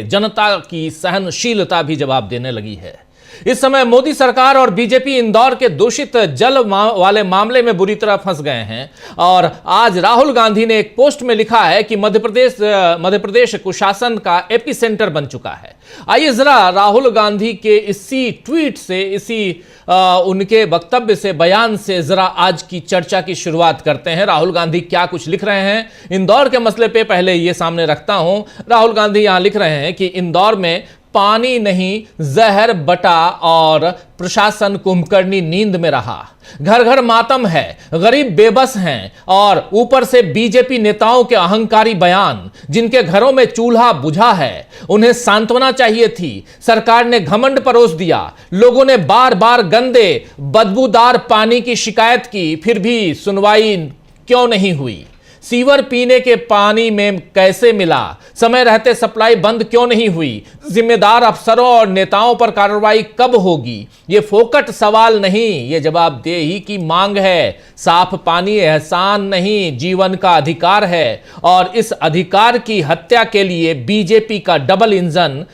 जनता की सहनशीलता भी जवाब देने लगी है। इस समय मोदी सरकार और बीजेपी इंदौर के दूषित जल वाले मामले में बुरी तरह फंस गए हैं और आज राहुल गांधी ने एक पोस्ट में लिखा है कि मध्य प्रदेश कुशासन का एपी सेंटर बन चुका है। आइए जरा राहुल गांधी के इसी ट्वीट से, उनके वक्तव्य से, बयान से जरा आज की चर्चा की शुरुआत करते हैं। राहुल गांधी क्या कुछ लिख रहे हैं इंदौर के मसले पे पहले ये सामने रखता हूं। राहुल गांधी यहां लिख रहे हैं कि इंदौर में पानी नहीं जहर बटा और प्रशासन कुंभकर्णी नींद में रहा। घर घर मातम है, गरीब बेबस हैं और ऊपर से बीजेपी नेताओं के अहंकारी बयान। जिनके घरों में चूल्हा बुझा है उन्हें सांत्वना चाहिए थी, सरकार ने घमंड परोस दिया। लोगों ने बार बार गंदे बदबूदार पानी की शिकायत की, फिर भी सुनवाई क्यों नहीं हुई? सीवर पीने के पानी में कैसे मिला? समय रहते सप्लाई बंद क्यों नहीं हुई? जिम्मेदार अफसरों और नेताओं पर कार्रवाई कब होगी? ये फोकट सवाल नहीं, ये जवाबदेही की मांग है। साफ पानी एहसान नहीं, जीवन का अधिकार है और इस अधिकार की हत्या के लिए बीजेपी का डबल इंजन,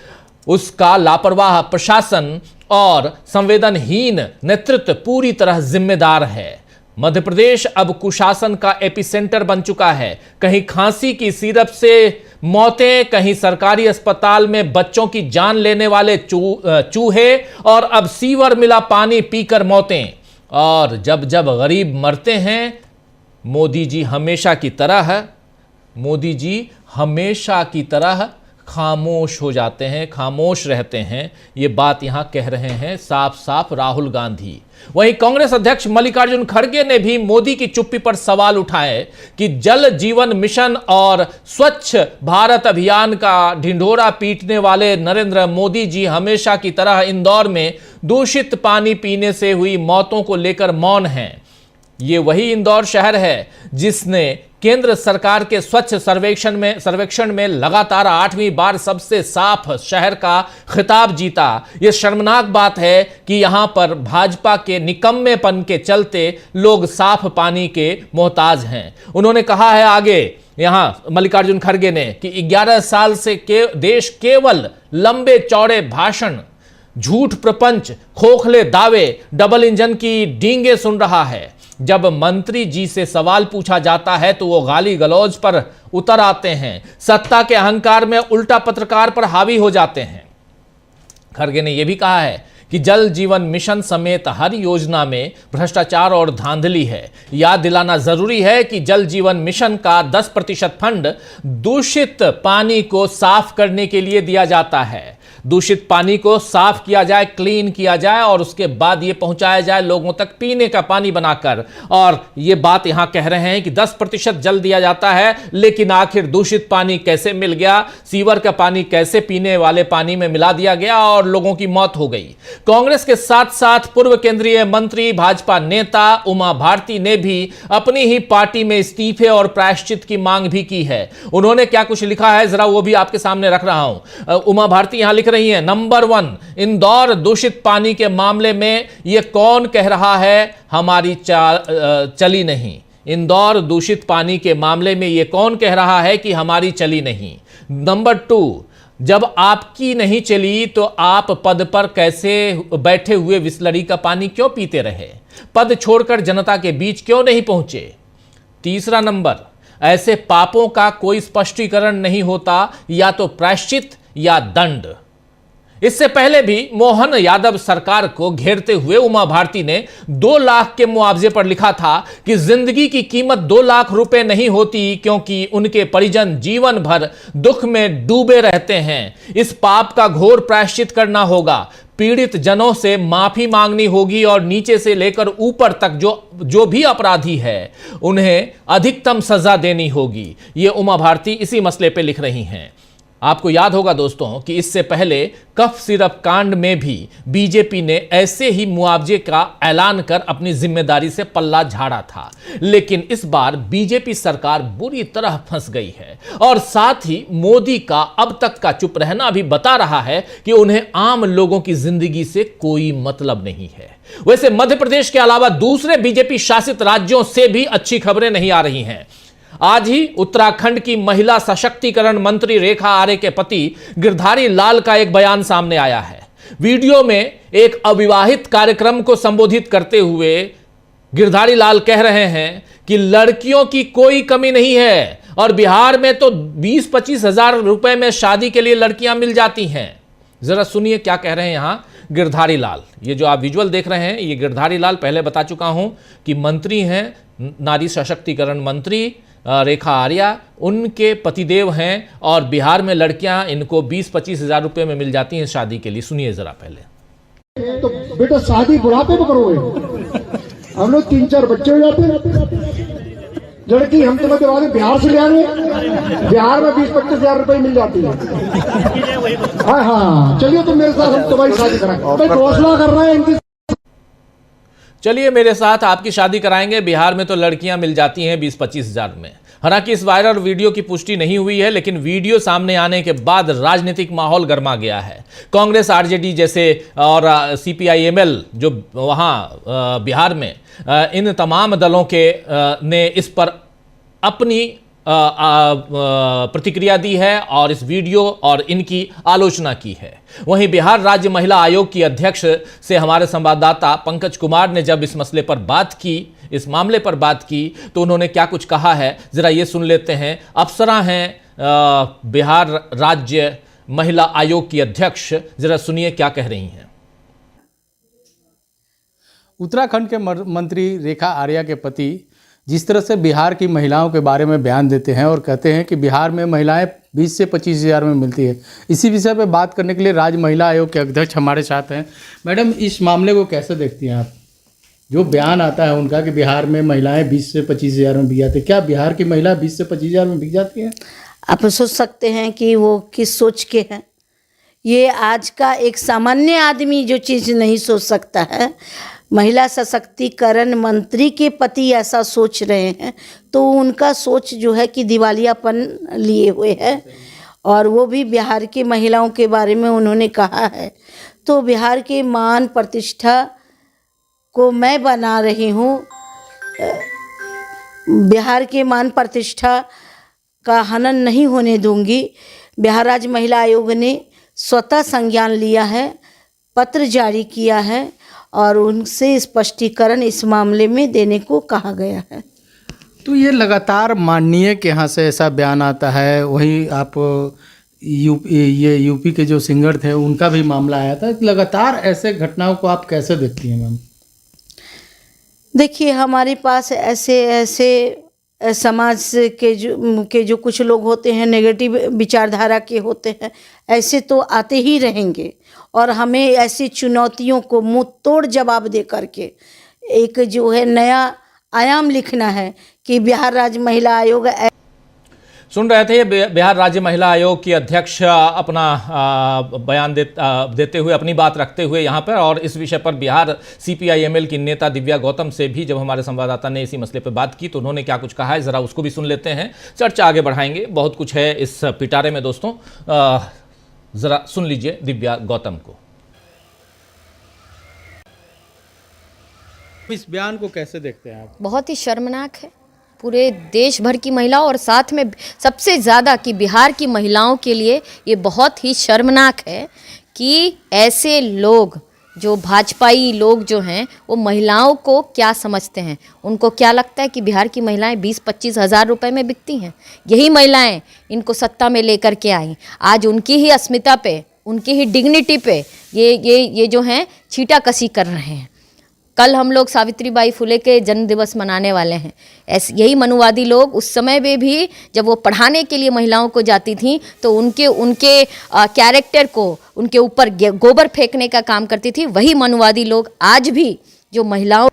उसका लापरवाह प्रशासन और संवेदनहीन नेतृत्व पूरी तरह जिम्मेदार है। मध्य प्रदेश अब कुशासन का एपिसेंटर बन चुका है। कहीं खांसी की सिरप से मौतें, कहीं सरकारी अस्पताल में बच्चों की जान लेने वाले चूहे और अब सीवर मिला पानी पीकर मौतें। और जब जब गरीब मरते हैं मोदी जी हमेशा की तरह खामोश हो जाते हैं, खामोश रहते हैं। ये बात यहां कह रहे हैं साफ साफ राहुल गांधी। वहीं कांग्रेस अध्यक्ष मल्लिकार्जुन खड़गे ने भी मोदी की चुप्पी पर सवाल उठाए कि जल जीवन मिशन और स्वच्छ भारत अभियान का ढिंढोरा पीटने वाले नरेंद्र मोदी जी हमेशा की तरह इंदौर में दूषित पानी पीने से हुई मौतों को लेकर मौन हैं। ये वही इंदौर शहर है जिसने केंद्र सरकार के स्वच्छ सर्वेक्षण में लगातार 8वीं बार सबसे साफ शहर का खिताब जीता। यह शर्मनाक बात है कि यहां पर भाजपा के निकम्मेपन के चलते लोग साफ पानी के मोहताज हैं। उन्होंने कहा है आगे यहां मल्लिकार्जुन खड़गे ने कि 11 साल से देश केवल लंबे चौड़े भाषण, झूठ प्रपंच, खोखले दावे, डबल इंजन की डींगे सुन रहा है। जब मंत्री जी से सवाल पूछा जाता है तो वो गाली गलौज पर उतर आते हैं, सत्ता के अहंकार में उल्टा पत्रकार पर हावी हो जाते हैं। खड़गे ने यह भी कहा है कि जल जीवन मिशन समेत हर योजना में भ्रष्टाचार और धांधली है। याद दिलाना जरूरी है कि जल जीवन मिशन का 10% फंड दूषित पानी को साफ करने के लिए दिया जाता है। दूषित पानी को साफ किया जाए, क्लीन किया जाए और उसके बाद यह पहुंचाया जाए लोगों तक पीने का पानी बनाकर। और यह बात यहां कह रहे हैं कि 10% जल दिया जाता है, लेकिन आखिर दूषित पानी कैसे मिल गया? सीवर का पानी कैसे पीने वाले पानी में मिला दिया गया और लोगों की मौत हो गई? कांग्रेस के साथ साथ पूर्व केंद्रीय मंत्री, भाजपा नेता उमा भारती ने भी अपनी ही पार्टी में इस्तीफे और प्रायश्चित की मांग भी की है। उन्होंने क्या कुछ लिखा है जरा वो भी आपके सामने रख रहा हूं। उमा भारती यहां लिख रही है, नंबर 1, इंदौर दूषित पानी के मामले में यह कौन कह रहा है हमारी चली नहीं? इंदौर दूषित पानी के मामले में यह कौन कह रहा है कि हमारी चली नहीं? नंबर 2, जब आपकी नहीं चली तो आप पद पर कैसे बैठे हुए बिसलरी का पानी क्यों पीते रहे? पद छोड़कर जनता के बीच क्यों नहीं पहुंचे? तीसरा नंबर, ऐसे पापों का कोई स्पष्टीकरण नहीं होता, या तो प्रायश्चित या दंड। इससे पहले भी मोहन यादव सरकार को घेरते हुए उमा भारती ने 2 लाख के मुआवजे पर लिखा था कि जिंदगी की कीमत 2 लाख रुपए नहीं होती, क्योंकि उनके परिजन जीवन भर दुख में डूबे रहते हैं। इस पाप का घोर प्रायश्चित करना होगा, पीड़ित जनों से माफी मांगनी होगी और नीचे से लेकर ऊपर तक जो भी अपराधी है उन्हें अधिकतम सजा देनी होगी। ये उमा भारती इसी मसले पे लिख रही हैं। आपको याद होगा दोस्तों कि इससे पहले कफ सिरप कांड में भी बीजेपी ने ऐसे ही मुआवजे का ऐलान कर अपनी जिम्मेदारी से पल्ला झाड़ा था, लेकिन इस बार बीजेपी सरकार बुरी तरह फंस गई है और साथ ही मोदी का अब तक का चुप रहना भी बता रहा है कि उन्हें आम लोगों की जिंदगी से कोई मतलब नहीं है। वैसे मध्य प्रदेश के अलावा दूसरे बीजेपी शासित राज्यों से भी अच्छी खबरें नहीं आ रही हैं। आज ही उत्तराखंड की महिला सशक्तिकरण मंत्री रेखा आर्य के पति गिरधारी लाल का एक बयान सामने आया है। वीडियो में एक अविवाहित कार्यक्रम को संबोधित करते हुए गिरधारी लाल कह रहे हैं कि लड़कियों की कोई कमी नहीं है और बिहार में तो 20-25 हजार रुपए में शादी के लिए लड़कियां मिल जाती हैं। जरा सुनिए क्या कह रहे हैं यहां गिरधारी लाल। ये जो आप विजुअल देख रहे हैं, ये गिरधारी लाल, पहले बता चुका हूं कि मंत्री हैं, नारी सशक्तिकरण मंत्री रेखा आर्या, उनके पतिदेव हैं और बिहार में लड़कियां इनको 20-25 हजार रुपए में मिल जाती हैं शादी के लिए। सुनिए जरा पहले। तो बेटा शादी बुढ़ापे में करोगे? हम लोग 3-4 बच्चे हो जाते हैं। लड़की हम तुम्हें दिवा दें, बिहार से ले आएंगे, बिहार में 20-25 हजार रुपए मिल जाती है। हाँ हाँ, चलिए तुम मेरे साथ, हम तुम्हारी शादी कराएंगे। घोषणा कर रहे हैं इनकी, चलिए मेरे साथ आपकी शादी कराएंगे। बिहार में तो लड़कियां मिल जाती हैं 20-25 हजार में। हालांकि इस वायरल वीडियो की पुष्टि नहीं हुई है, लेकिन वीडियो सामने आने के बाद राजनीतिक माहौल गर्मा गया है। कांग्रेस, आरजेडी जैसे और CPI-ML जो वहां बिहार में, इन तमाम दलों के ने इस पर अपनी प्रतिक्रिया दी है और इस वीडियो और इनकी आलोचना की है। वहीं बिहार राज्य महिला आयोग की अध्यक्ष से हमारे संवाददाता पंकज कुमार ने जब इस मसले पर बात की, इस मामले पर बात की, तो उन्होंने क्या कुछ कहा है जरा ये सुन लेते हैं। अप्सरा हैं बिहार राज्य महिला आयोग की अध्यक्ष, जरा सुनिए क्या कह रही हैं। उत्तराखंड के मंत्री रेखा आर्या के पति जिस तरह से बिहार की महिलाओं के बारे में बयान देते हैं और कहते हैं कि बिहार में महिलाएं 20 से 25 हजार में मिलती है, इसी विषय पर बात करने के लिए राज्य महिला आयोग के अध्यक्ष हमारे साथ हैं। मैडम, इस मामले को कैसे देखती हैं आप? जो बयान आता है उनका कि बिहार में महिलाएं 20 से 25 हजार में बिक जाती है, क्या बिहार की महिला 20 से 25 हजार में बिक जाती है? आप सोच सकते हैं कि वो किस सोच के हैं। ये आज का एक सामान्य आदमी जो चीज़ नहीं सोच सकता है, महिला सशक्तिकरण मंत्री के पति ऐसा सोच रहे हैं, तो उनका सोच जो है कि दिवालियापन लिए हुए है। और वो भी बिहार की महिलाओं के बारे में उन्होंने कहा है, तो बिहार के मान प्रतिष्ठा को मैं बना रही हूँ। बिहार के मान प्रतिष्ठा का हनन नहीं होने दूंगी। बिहार राज्य महिला आयोग ने स्वतः संज्ञान लिया है, पत्र जारी किया है और उनसे स्पष्टीकरण इस मामले में देने को कहा गया है। तो ये लगातार माननीय के यहाँ से ऐसा बयान आता है। वहीं आप यूपी के जो सिंगर थे उनका भी मामला आया था। लगातार ऐसे घटनाओं को आप कैसे देखती हैं मैम? देखिए, हमारे पास ऐसे समाज के जो कुछ लोग होते हैं, नेगेटिव विचारधारा के होते हैं, ऐसे तो आते ही रहेंगे और हमें ऐसी चुनौतियों को मुंह तोड़ जवाब दे करके एक जो है नया आयाम लिखना है कि बिहार राज्य महिला आयोग। सुन रहे थे बिहार राज्य महिला आयोग की अध्यक्ष अपना बयान देते हुए, अपनी बात रखते हुए यहाँ पर। और इस विषय पर बिहार CPI-ML की नेता दिव्या गौतम से भी जब हमारे संवाददाता ने इसी मसले पर बात की तो उन्होंने क्या कुछ कहा है, ज़रा उसको भी सुन लेते हैं। चर्चा आगे बढ़ाएंगे, बहुत कुछ है इस पिटारे में दोस्तों। ज़रा सुन लीजिए दिव्या गौतम को। इस बयान को कैसे देखते हैं आप? बहुत ही शर्मनाक है पूरे देश भर की महिलाओं और साथ में सबसे ज़्यादा कि बिहार की महिलाओं के लिए ये बहुत ही शर्मनाक है कि ऐसे लोग, जो भाजपाई लोग जो हैं, वो महिलाओं को क्या समझते हैं। उनको क्या लगता है कि बिहार की महिलाएं 20-25 हज़ार रुपए में बिकती हैं। यही महिलाएं इनको सत्ता में लेकर के आई। आज उनकी ही अस्मिता पे, उनकी ही डिग्निटी पे ये जो हैं छीटा कसी कर रहे हैं। कल हम लोग सावित्रीबाई फुले के जन्म दिवस मनाने वाले हैं। ऐसे यही मनुवादी लोग उस समय में भी जब वो पढ़ाने के लिए महिलाओं को जाती थी तो उनके कैरेक्टर को, उनके ऊपर गोबर फेंकने का काम करती थी। वही मनुवादी लोग आज भी जो महिलाओं।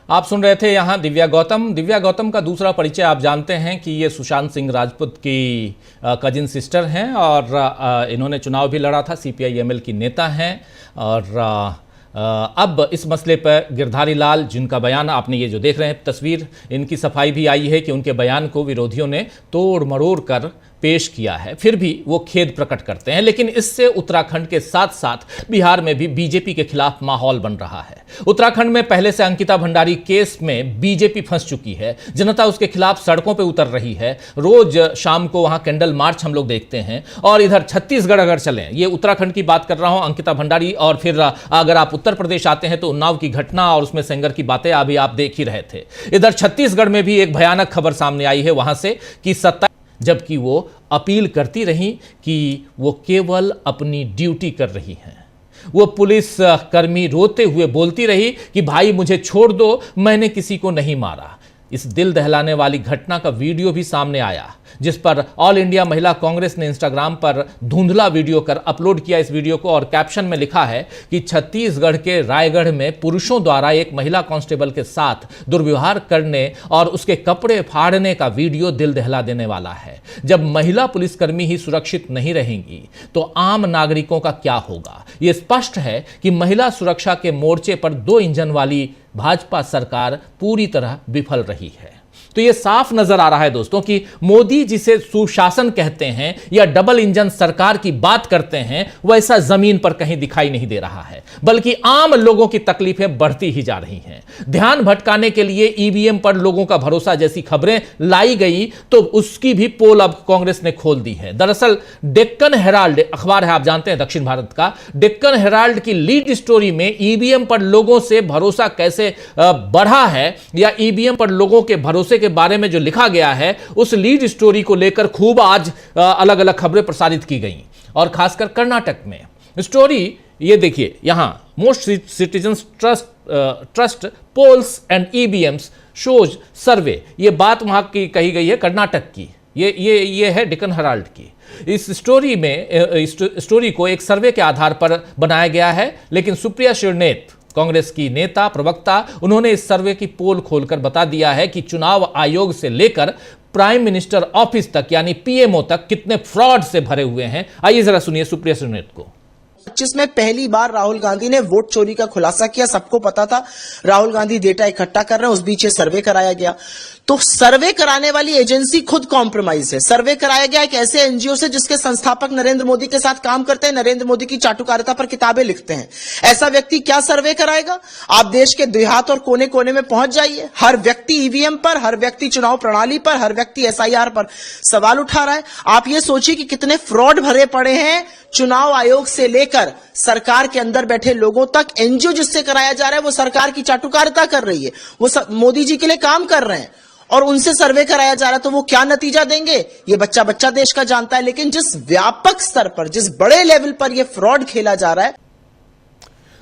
आप सुन रहे थे यहाँ दिव्या गौतम का दूसरा परिचय आप जानते हैं कि ये सुशांत सिंह राजपूत की कजिन सिस्टर हैं और इन्होंने चुनाव भी लड़ा था, CPI-ML की नेता हैं। और अब इस मसले पर गिरधारी लाल, जिनका बयान आपने ये जो देख रहे हैं तस्वीर, इनकी सफाई भी आई है कि उनके बयान को विरोधियों ने तोड़ मरोड़ कर पेश किया है, फिर भी वो खेद प्रकट करते हैं। लेकिन इससे उत्तराखंड के साथ साथ बिहार में भी बीजेपी के खिलाफ माहौल बन रहा है। उत्तराखंड में पहले से अंकिता भंडारी केस में बीजेपी फंस चुकी है, जनता उसके खिलाफ सड़कों पर उतर रही है। रोज शाम को वहां कैंडल मार्च हम लोग देखते हैं। और इधर छत्तीसगढ़ अगर चलें, ये उत्तराखंड की बात कर रहा हूं, अंकिता भंडारी, और फिर अगर आप उत्तर प्रदेश आते हैं तो उन्नाव की घटना और उसमें सेंगर की बातें अभी आप देख ही रहे थे। इधर छत्तीसगढ़ में भी एक भयानक खबर सामने आई है वहां से कि सत्ता, जबकि वो अपील करती रही कि वो केवल अपनी ड्यूटी कर रही हैं। वो पुलिस कर्मी रोते हुए बोलती रही कि भाई मुझे छोड़ दो, मैंने किसी को नहीं मारा। इस दिल दहलाने वाली घटना का वीडियो भी सामने आया, जिस पर ऑल इंडिया महिला कांग्रेस ने इंस्टाग्राम पर धुंधला वीडियो कर अपलोड किया इस वीडियो को, और कैप्शन में लिखा है कि छत्तीसगढ़ के रायगढ़ में पुरुषों द्वारा एक महिला कांस्टेबल के साथ दुर्व्यवहार करने और उसके कपड़े फाड़ने का वीडियो दिल दहला देने वाला है। जब महिला पुलिसकर्मी ही सुरक्षित नहीं रहेंगी तो आम नागरिकों का क्या होगा? यह स्पष्ट है कि महिला सुरक्षा के मोर्चे पर 2 इंजन वाली भाजपा सरकार पूरी तरह विफल रही है। तो यह साफ नजर आ रहा है दोस्तों कि मोदी जिसे सुशासन कहते हैं या डबल इंजन सरकार की बात करते हैं, वैसा जमीन पर कहीं दिखाई नहीं दे रहा है, बल्कि आम लोगों की तकलीफें बढ़ती ही जा रही हैं। ध्यान भटकाने के लिए ईवीएम पर लोगों का भरोसा जैसी खबरें लाई गई तो उसकी भी पोल अब कांग्रेस ने खोल दी है। दरअसल डेक्कन हेराल्ड अखबार है, आप जानते हैं दक्षिण भारत का, डेक्कन हेराल्ड की लीड स्टोरी में ईवीएम पर लोगों से भरोसा कैसे बढ़ा है या ईवीएम पर लोगों के भरोसे के बारे में जो लिखा गया है, उस लीड स्टोरी को लेकर खूब आज अलग अलग खबरें प्रसारित की गई। और खासकर कर्नाटक में स्टोरी ये देखिए, यहां most citizens trust polls and EVMs shows survey, ये बात वहां की कही गई है, कर्नाटक की। ये है डेक्कन हेराल्ड की। इस स्टोरी को एक सर्वे के आधार पर बनाया गया है, लेकिन सुप्रिया श्रीनेत, कांग्रेस की नेता प्रवक्ता, उन्होंने इस सर्वे की पोल खोलकर बता दिया है कि चुनाव आयोग से लेकर प्राइम मिनिस्टर ऑफिस तक यानी पीएमओ तक कितने फ्रॉड से भरे हुए हैं। आइए जरा सुनिए सुप्रिया श्रीनेत को। 25 में पहली बार राहुल गांधी ने वोट चोरी का खुलासा किया। सबको पता था राहुल गांधी डेटा इकट्ठा कर रहे हैं, उस बीच ये सर्वे कराया गया। तो सर्वे कराने वाली एजेंसी खुद कॉम्प्रोमाइज है। सर्वे कराया गया एक ऐसे एनजीओ से जिसके संस्थापक नरेंद्र मोदी के साथ काम करते हैं, नरेंद्र मोदी की चाटुकारिता पर किताबें लिखते हैं। ऐसा व्यक्ति क्या सर्वे कराएगा? आप देश के देहात और कोने कोने में पहुंच जाइए, हर व्यक्ति ईवीएम पर, हर व्यक्ति चुनाव प्रणाली पर, हर व्यक्ति एसआईआर पर सवाल उठा रहा है। आप ये सोचिए कि कितने फ्रॉड भरे पड़े हैं चुनाव आयोग से लेकर सरकार के अंदर बैठे लोगों तक। एनजीओ जिससे कराया जा रहा है वो सरकार की चाटुकारिता कर रही है, वो मोदी जी के लिए काम कर रहे हैं और उनसे सर्वे कराया जा रहा है। तो वो क्या नतीजा देंगे ये बच्चा बच्चा देश का जानता है। लेकिन जिस व्यापक स्तर पर, जिस बड़े लेवल पर यह फ्रॉड खेला जा रहा है,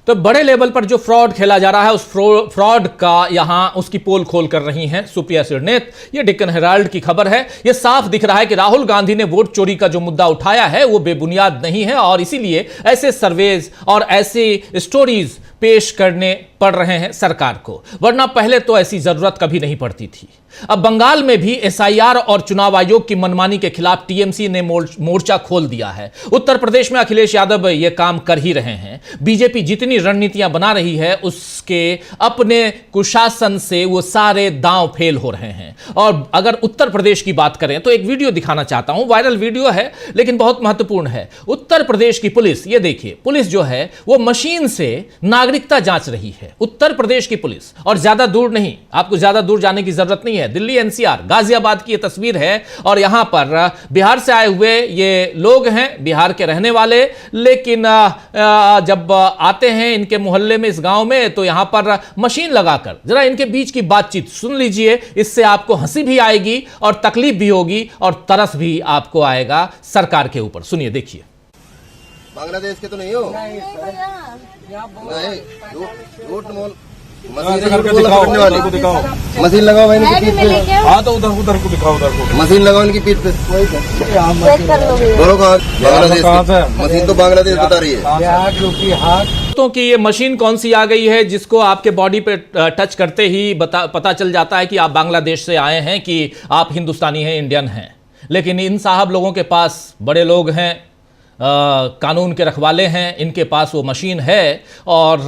तो बड़े लेवल पर जो फ्रॉड खेला जा रहा है, उस फ्रॉड का यहां उसकी पोल खोल कर रही हैं सुप्रिया श्रीनेत। ये डेक्कन हेराल्ड की खबर है। यह साफ दिख रहा है कि राहुल गांधी ने वोट चोरी का जो मुद्दा उठाया है वो बेबुनियाद नहीं है, और इसीलिए ऐसे सर्वेज और ऐसी स्टोरीज पेश करने पड़ रहे हैं सरकार को, वरना पहले तो ऐसी जरूरत कभी नहीं पड़ती थी। अब बंगाल में भी एसआईआर और चुनाव आयोग की मनमानी के खिलाफ टीएमसी ने मोर्चा खोल दिया है। उत्तर प्रदेश में अखिलेश यादव ये काम कर ही रहे हैं। बीजेपी जितनी रणनीतियां बना रही है उसके अपने कुशासन से वो सारे दांव फेल हो रहे हैं। और अगर उत्तर प्रदेश की बात करें तो एक वीडियो दिखाना चाहता हूं, वायरल वीडियो है लेकिन बहुत महत्वपूर्ण है। उत्तर प्रदेश की पुलिस, ये देखिए, पुलिस जो है वो मशीन से नागरिकता जांच रही है। उत्तर प्रदेश की पुलिस, और ज्यादा दूर नहीं, आपको ज्यादा दूर जाने की जरूरत नहीं है, दिल्ली एनसीआर गाजियाबाद की यह तस्वीर है। और यहां पर बिहार से आए हुए ये लोग हैं, बिहार के रहने वाले, लेकिन जब आते हैं इनके मोहल्ले में, इस गांव में, तो यहां पर मशीन लगाकर जरा इनके बीच की बातचीत सुन लीजिए। इससे आपको हंसी भी आएगी और तकलीफ भी होगी और तरस भी आपको आएगा सरकार के ऊपर। सुनिए, देखिए। बांग्लादेश के तो नहीं हो? नहीं, झूठ मोल। मशीन लगाओ भाई इनकी पीठ पे। हाँ तो उधर को दिखाओ, उधर को मशीन लगाओ इनकी पीठ पे। बोलो बांग्लादेश मशीन तो बांग्लादेश बता रही है। तो कि ये मशीन कौन सी आ गई है जिसको आपके बॉडी पे टच करते ही पता चल जाता है कि आप बांग्लादेश से आए हैं कि आप हिंदुस्तानी हैं, इंडियन हैं। लेकिन इन साहब लोगों के पास, बड़े लोग हैं, कानून के रखवाले हैं, इनके पास वो मशीन है और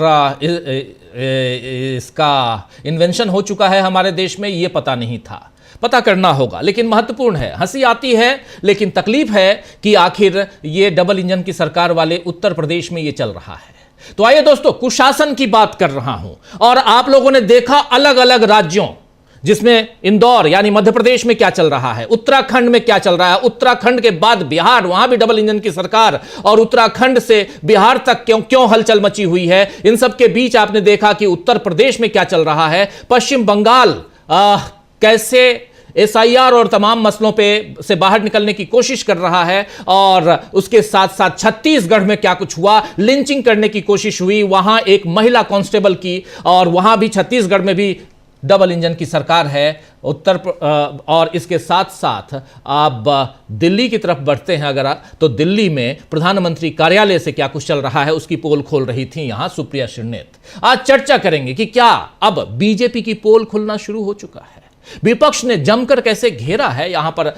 इसका इन्वेंशन हो चुका है हमारे देश में, ये पता नहीं था। पता करना होगा। लेकिन महत्वपूर्ण है, हंसी आती है लेकिन तकलीफ है कि आखिर ये डबल इंजन की सरकार वाले उत्तर प्रदेश में ये चल रहा है। तो आइए दोस्तों, कुशासन की बात कर रहा हूं और आप लोगों ने देखा अलग अलग राज्यों, जिसमें इंदौर यानी मध्य प्रदेश में क्या चल रहा है, उत्तराखंड में क्या चल रहा है, उत्तराखंड के बाद बिहार, वहां भी डबल इंजन की सरकार, और उत्तराखंड से बिहार तक क्यों हलचल मची हुई है। इन सब के बीच आपने देखा कि उत्तर प्रदेश में क्या चल रहा है, पश्चिम बंगाल कैसे SIR और तमाम मसलों पे से बाहर निकलने की कोशिश कर रहा है, और उसके साथ साथ छत्तीसगढ़ में क्या कुछ हुआ, लिंचिंग करने की कोशिश हुई वहां एक महिला कांस्टेबल की, और वहां भी छत्तीसगढ़ में भी डबल इंजन की सरकार है और इसके साथ साथ आप दिल्ली की तरफ बढ़ते हैं अगर तो दिल्ली में प्रधानमंत्री कार्यालय से क्या कुछ चल रहा है उसकी पोल खोल रही थी यहां सुप्रिया श्रीनेत। आज चर्चा करेंगे कि क्या अब बीजेपी की पोल खुलना शुरू हो चुका है, विपक्ष ने जमकर कैसे घेरा है यहां पर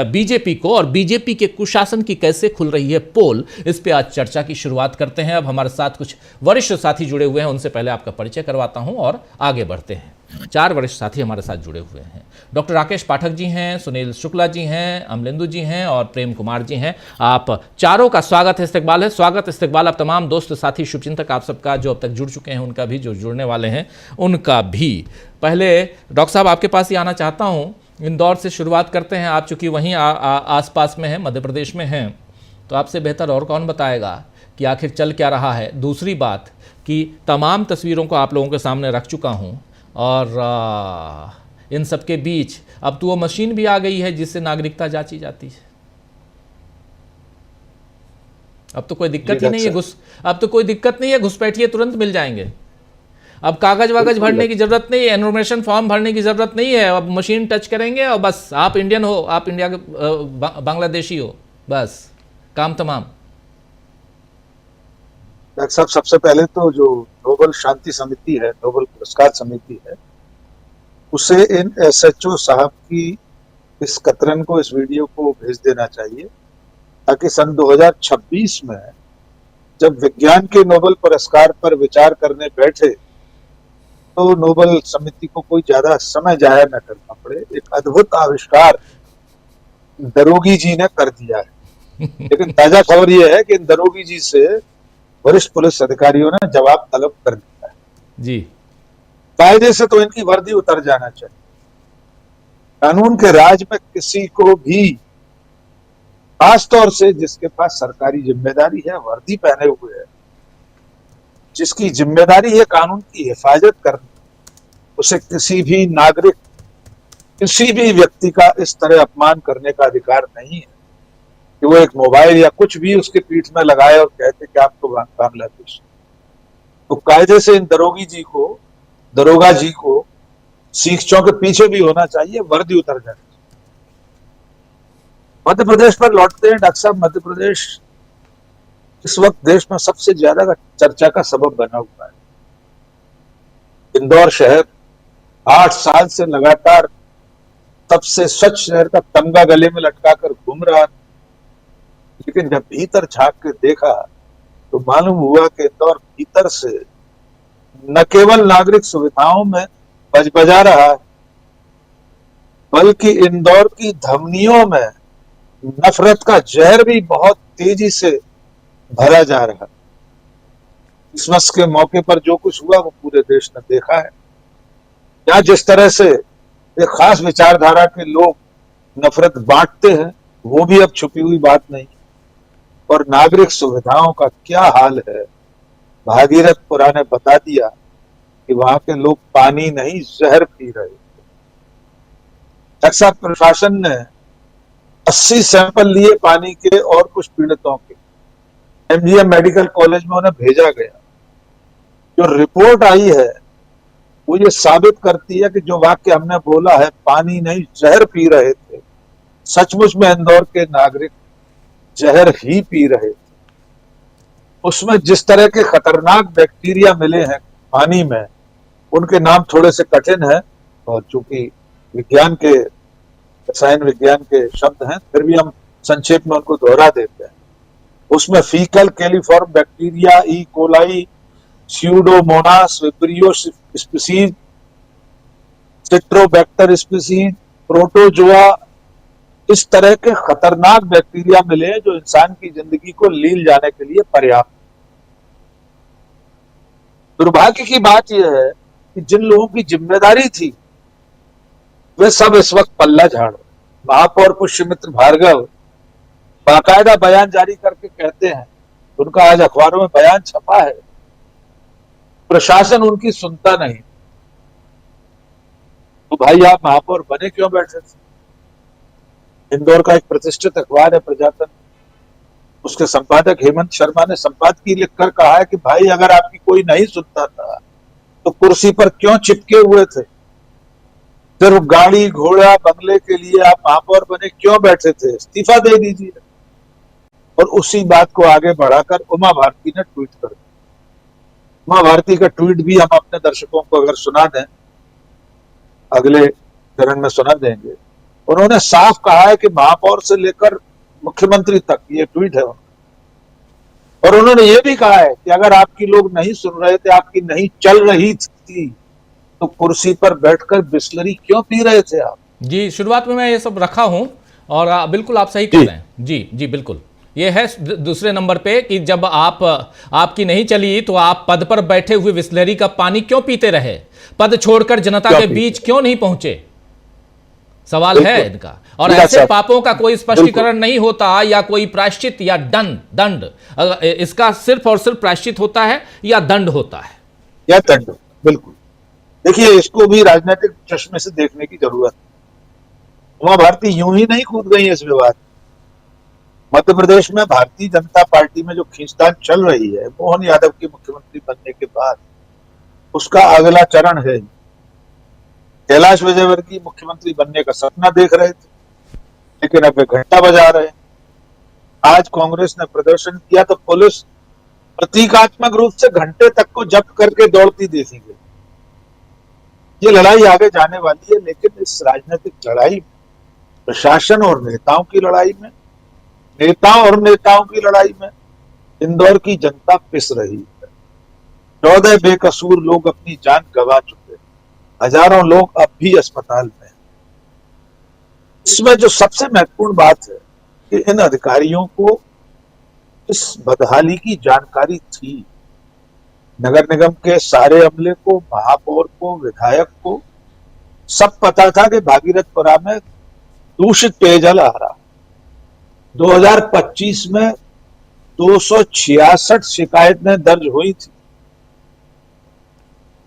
बीजेपी को, और बीजेपी के कुशासन की कैसे खुल रही है पोल, इस पे आज चर्चा की शुरुआत करते हैं। अब हमारे साथ कुछ वरिष्ठ साथी जुड़े हुए हैं, उनसे पहले आपका परिचय करवाता हूं और आगे बढ़ते हैं। 4 वरिष्ठ साथी हमारे साथ जुड़े हुए हैं। डॉक्टर राकेश पाठक जी हैं, सुनील शुक्ला जी हैं, अमलेंदु जी हैं और प्रेम कुमार जी हैं। आप चारों का स्वागत है, इस्तकबाल है, स्वागत इस्तकबाल आप तमाम दोस्त साथी शुभचिंतक आप सबका, जो अब तक जुड़ चुके हैं उनका भी, जो जुड़ने वाले हैं उनका भी। पहले डॉक्टर साहब आपके पास ही आना चाहता हूँ, इंदौर से शुरुआत करते हैं। आप चूंकि वहीं आसपास में हैं, मध्य प्रदेश में हैं, तो आपसे बेहतर और कौन बताएगा कि आखिर चल क्या रहा है। दूसरी बात कि तमाम तस्वीरों को आप लोगों के सामने रख चुका हूँ, और इन सब के बीच अब तो वो मशीन भी आ गई है जिससे नागरिकता जांची जाती है। अब तो कोई दिक्कत ही नहीं है, अब तो कोई दिक्कत नहीं है, घुसपैठिए तुरंत मिल जाएंगे। अब कागज वागज भरने की जरूरत नहीं है, एनरोमेशन फॉर्म भरने की जरूरत नहीं है, अब मशीन टच करेंगे और बस आप इंडियन हो, आप इंडिया के बांग्लादेशी हो, बस काम तमाम। डॉक्टर साहब, सबसे पहले तो जो नोबेल शांति समिति है, नोबेल पुरस्कार समिति है, उसे इन SHO साहब की इस कतरन को, इस वीडियो को भेज देना चाहिए, ताकि सन 2026 में जब विज्ञान के नोबेल पुरस्कार पर विचार करने बैठे तो नोबेल समिति को कोई ज्यादा समय जाया न करना पड़े। एक अद्भुत आविष्कार दरोगी जी ने कर दिया है। लेकिन ताजा खबर यह है कि इन दरोगी जी से वरिष्ठ पुलिस अधिकारियों ने जवाब तलब कर दिया है जी। कायदे से तो इनकी वर्दी उतर जाना चाहिए। कानून के राज में किसी को भी, खासतौर से जिसके पास सरकारी जिम्मेदारी है, वर्दी पहने हुए है, जिसकी जिम्मेदारी है कानून की हिफाजत करनी, उसे किसी भी नागरिक, किसी भी व्यक्ति का इस तरह अपमान करने का अधिकार नहीं है कि वो एक मोबाइल या कुछ भी उसके पीठ में लगाए और कहते कि आप तो बांग्लादेश। तो कायदे से इन दरोगा जी को सीखचों के पीछे भी होना चाहिए, वर्दी उतर जानी चाहिए। मध्य प्रदेश पर लौटते हैं डॉक्टर साहब। मध्य प्रदेश इस वक्त देश में सबसे ज्यादा चर्चा का सबब बना हुआ है। इंदौर शहर 8 साल से लगातार सबसे स्वच्छ शहर का तमगा गले में लटकाकर घूम रहा था, लेकिन जब भीतर झांक के देखा तो मालूम हुआ कि इंदौर भीतर से न केवल नागरिक सुविधाओं में बजबजा रहा है, बल्कि इंदौर की धमनियों में नफरत का जहर भी बहुत तेजी से भरा जा रहा है। क्रिसमस के मौके पर जो कुछ हुआ वो पूरे देश ने देखा है। यहाँ जिस तरह से एक खास विचारधारा के लोग नफरत बांटते हैं, वो भी अब छुपी हुई बात नहीं। और नागरिक सुविधाओं का क्या हाल है, भागीरथपुरा ने बता दिया कि वहां के लोग पानी नहीं जहर पी रहे थे। एक्सा प्रशासन ने 80 सैंपल लिए पानी के और कुछ पीड़ितों के, MGM मेडिकल कॉलेज में उन्हें भेजा गया। जो रिपोर्ट आई है वो ये साबित करती है कि जो वाक्य हमने बोला है, पानी नहीं जहर पी रहे थे, सचमुच में इंदौर के नागरिक जहर ही पी रहे थे। उसमें जिस तरह के खतरनाक बैक्टीरिया मिले हैं पानी में, उनके नाम थोड़े से कठिन है, और चूंकि विज्ञान के, रसायन विज्ञान के शब्द हैं, फिर भी हम संक्षेप में उनको दोहरा देते हैं। उसमें faecal coliform bacteria, E coli, pseudomonas vibrio species, citrobacter species, protozoa, इस तरह के खतरनाक बैक्टीरिया मिले हैं जो इंसान की जिंदगी को लील जाने के लिए पर्याप्त। दुर्भाग्य की बात यह है कि जिन लोगों की जिम्मेदारी थी वे सब इस वक्त पल्ला झाड़ रहे। महापौर पुष्यमित्र भार्गव बाकायदा बयान जारी करके कहते हैं, उनका आज अखबारों में बयान छपा है, प्रशासन उनकी सुनता नहीं। तो भाई आप महापौर बने क्यों बैठे थे? इंदौर का एक प्रतिष्ठित अखबार है प्रजातंत्र, उसके संपादक हेमंत शर्मा ने संपादकीय लिखकर कहा है कि भाई अगर आपकी कोई नहीं सुनता था तो कुर्सी पर क्यों चिपके हुए थे? सिर्फ गाड़ी घोड़ा बंगले के लिए आप महापौर बने क्यों बैठे थे? इस्तीफा दे दीजिए। और उसी बात को आगे बढ़ाकर उमा भारती ने ट्वीट कर दिया। उमा भारती का ट्वीट भी हम अपने दर्शकों को अगर सुना दें, अगले चरण में सुना देंगे। उन्होंने साफ कहा है कि महापौर से लेकर मुख्यमंत्री तक, ये ट्वीट है उनका। और उन्होंने ये भी कहा है कि अगर आपकी लोग नहीं सुन रहे थे, आपकी नहीं चल रही थी, तो कुर्सी पर बैठकर बिस्लरी क्यों पी रहे थे आप? जी, शुरुआत में मैं ये सब रखा हूं और बिल्कुल आप सही कह रहे हैं। जी बिल्कुल, ये है दूसरे नंबर पे कि जब आपकी नहीं चली तो आप पद पर बैठे हुए बिस्लरी का पानी क्यों पीते रहे? पद छोड़कर जनता के बीच क्यों नहीं पहुंचे? सवाल है इनका। और ऐसे पापों का कोई स्पष्टीकरण नहीं होता या कोई प्रायश्चित या दंड, इसका सिर्फ और सिर्फ प्रायश्चित होता है या दंड होता है? या दंड, बिल्कुल। देखिए, इसको भी राजनीतिक चश्मे से देखने की जरूरत है। उमा भारती यूं ही नहीं कूद गई इस विवाद। मध्य प्रदेश में भारतीय जनता पार्टी में जो खींचतान चल रही है मोहन यादव के मुख्यमंत्री बनने के बाद, उसका अगला चरण है। कैलाश विजयवर्गीय मुख्यमंत्री बनने का सपना देख रहे थे, लेकिन अब वे घंटा बजा रहे हैं। आज कांग्रेस ने प्रदर्शन किया तो पुलिस प्रतीकात्मक रूप से घंटे तक को जब्त करके दौड़ती देखी गई। ये लड़ाई आगे जाने वाली है, लेकिन इस राजनीतिक लड़ाई में, प्रशासन और नेताओं की लड़ाई में, नेताओं की लड़ाई में इंदौर की जनता पिस रही है। 14 बेकसूर लोग अपनी जान गंवा चुके हैं, हजारों लोग अब भी अस्पताल में हैं। इसमें जो सबसे महत्वपूर्ण बात है कि इन अधिकारियों को इस बदहाली की जानकारी थी। नगर निगम के सारे अमले को, महापौर को, विधायक को सब पता था कि भागीरथपुरा में दूषित पेयजल आ रहा। 2025 में 266 शिकायतें दर्ज हुई थी।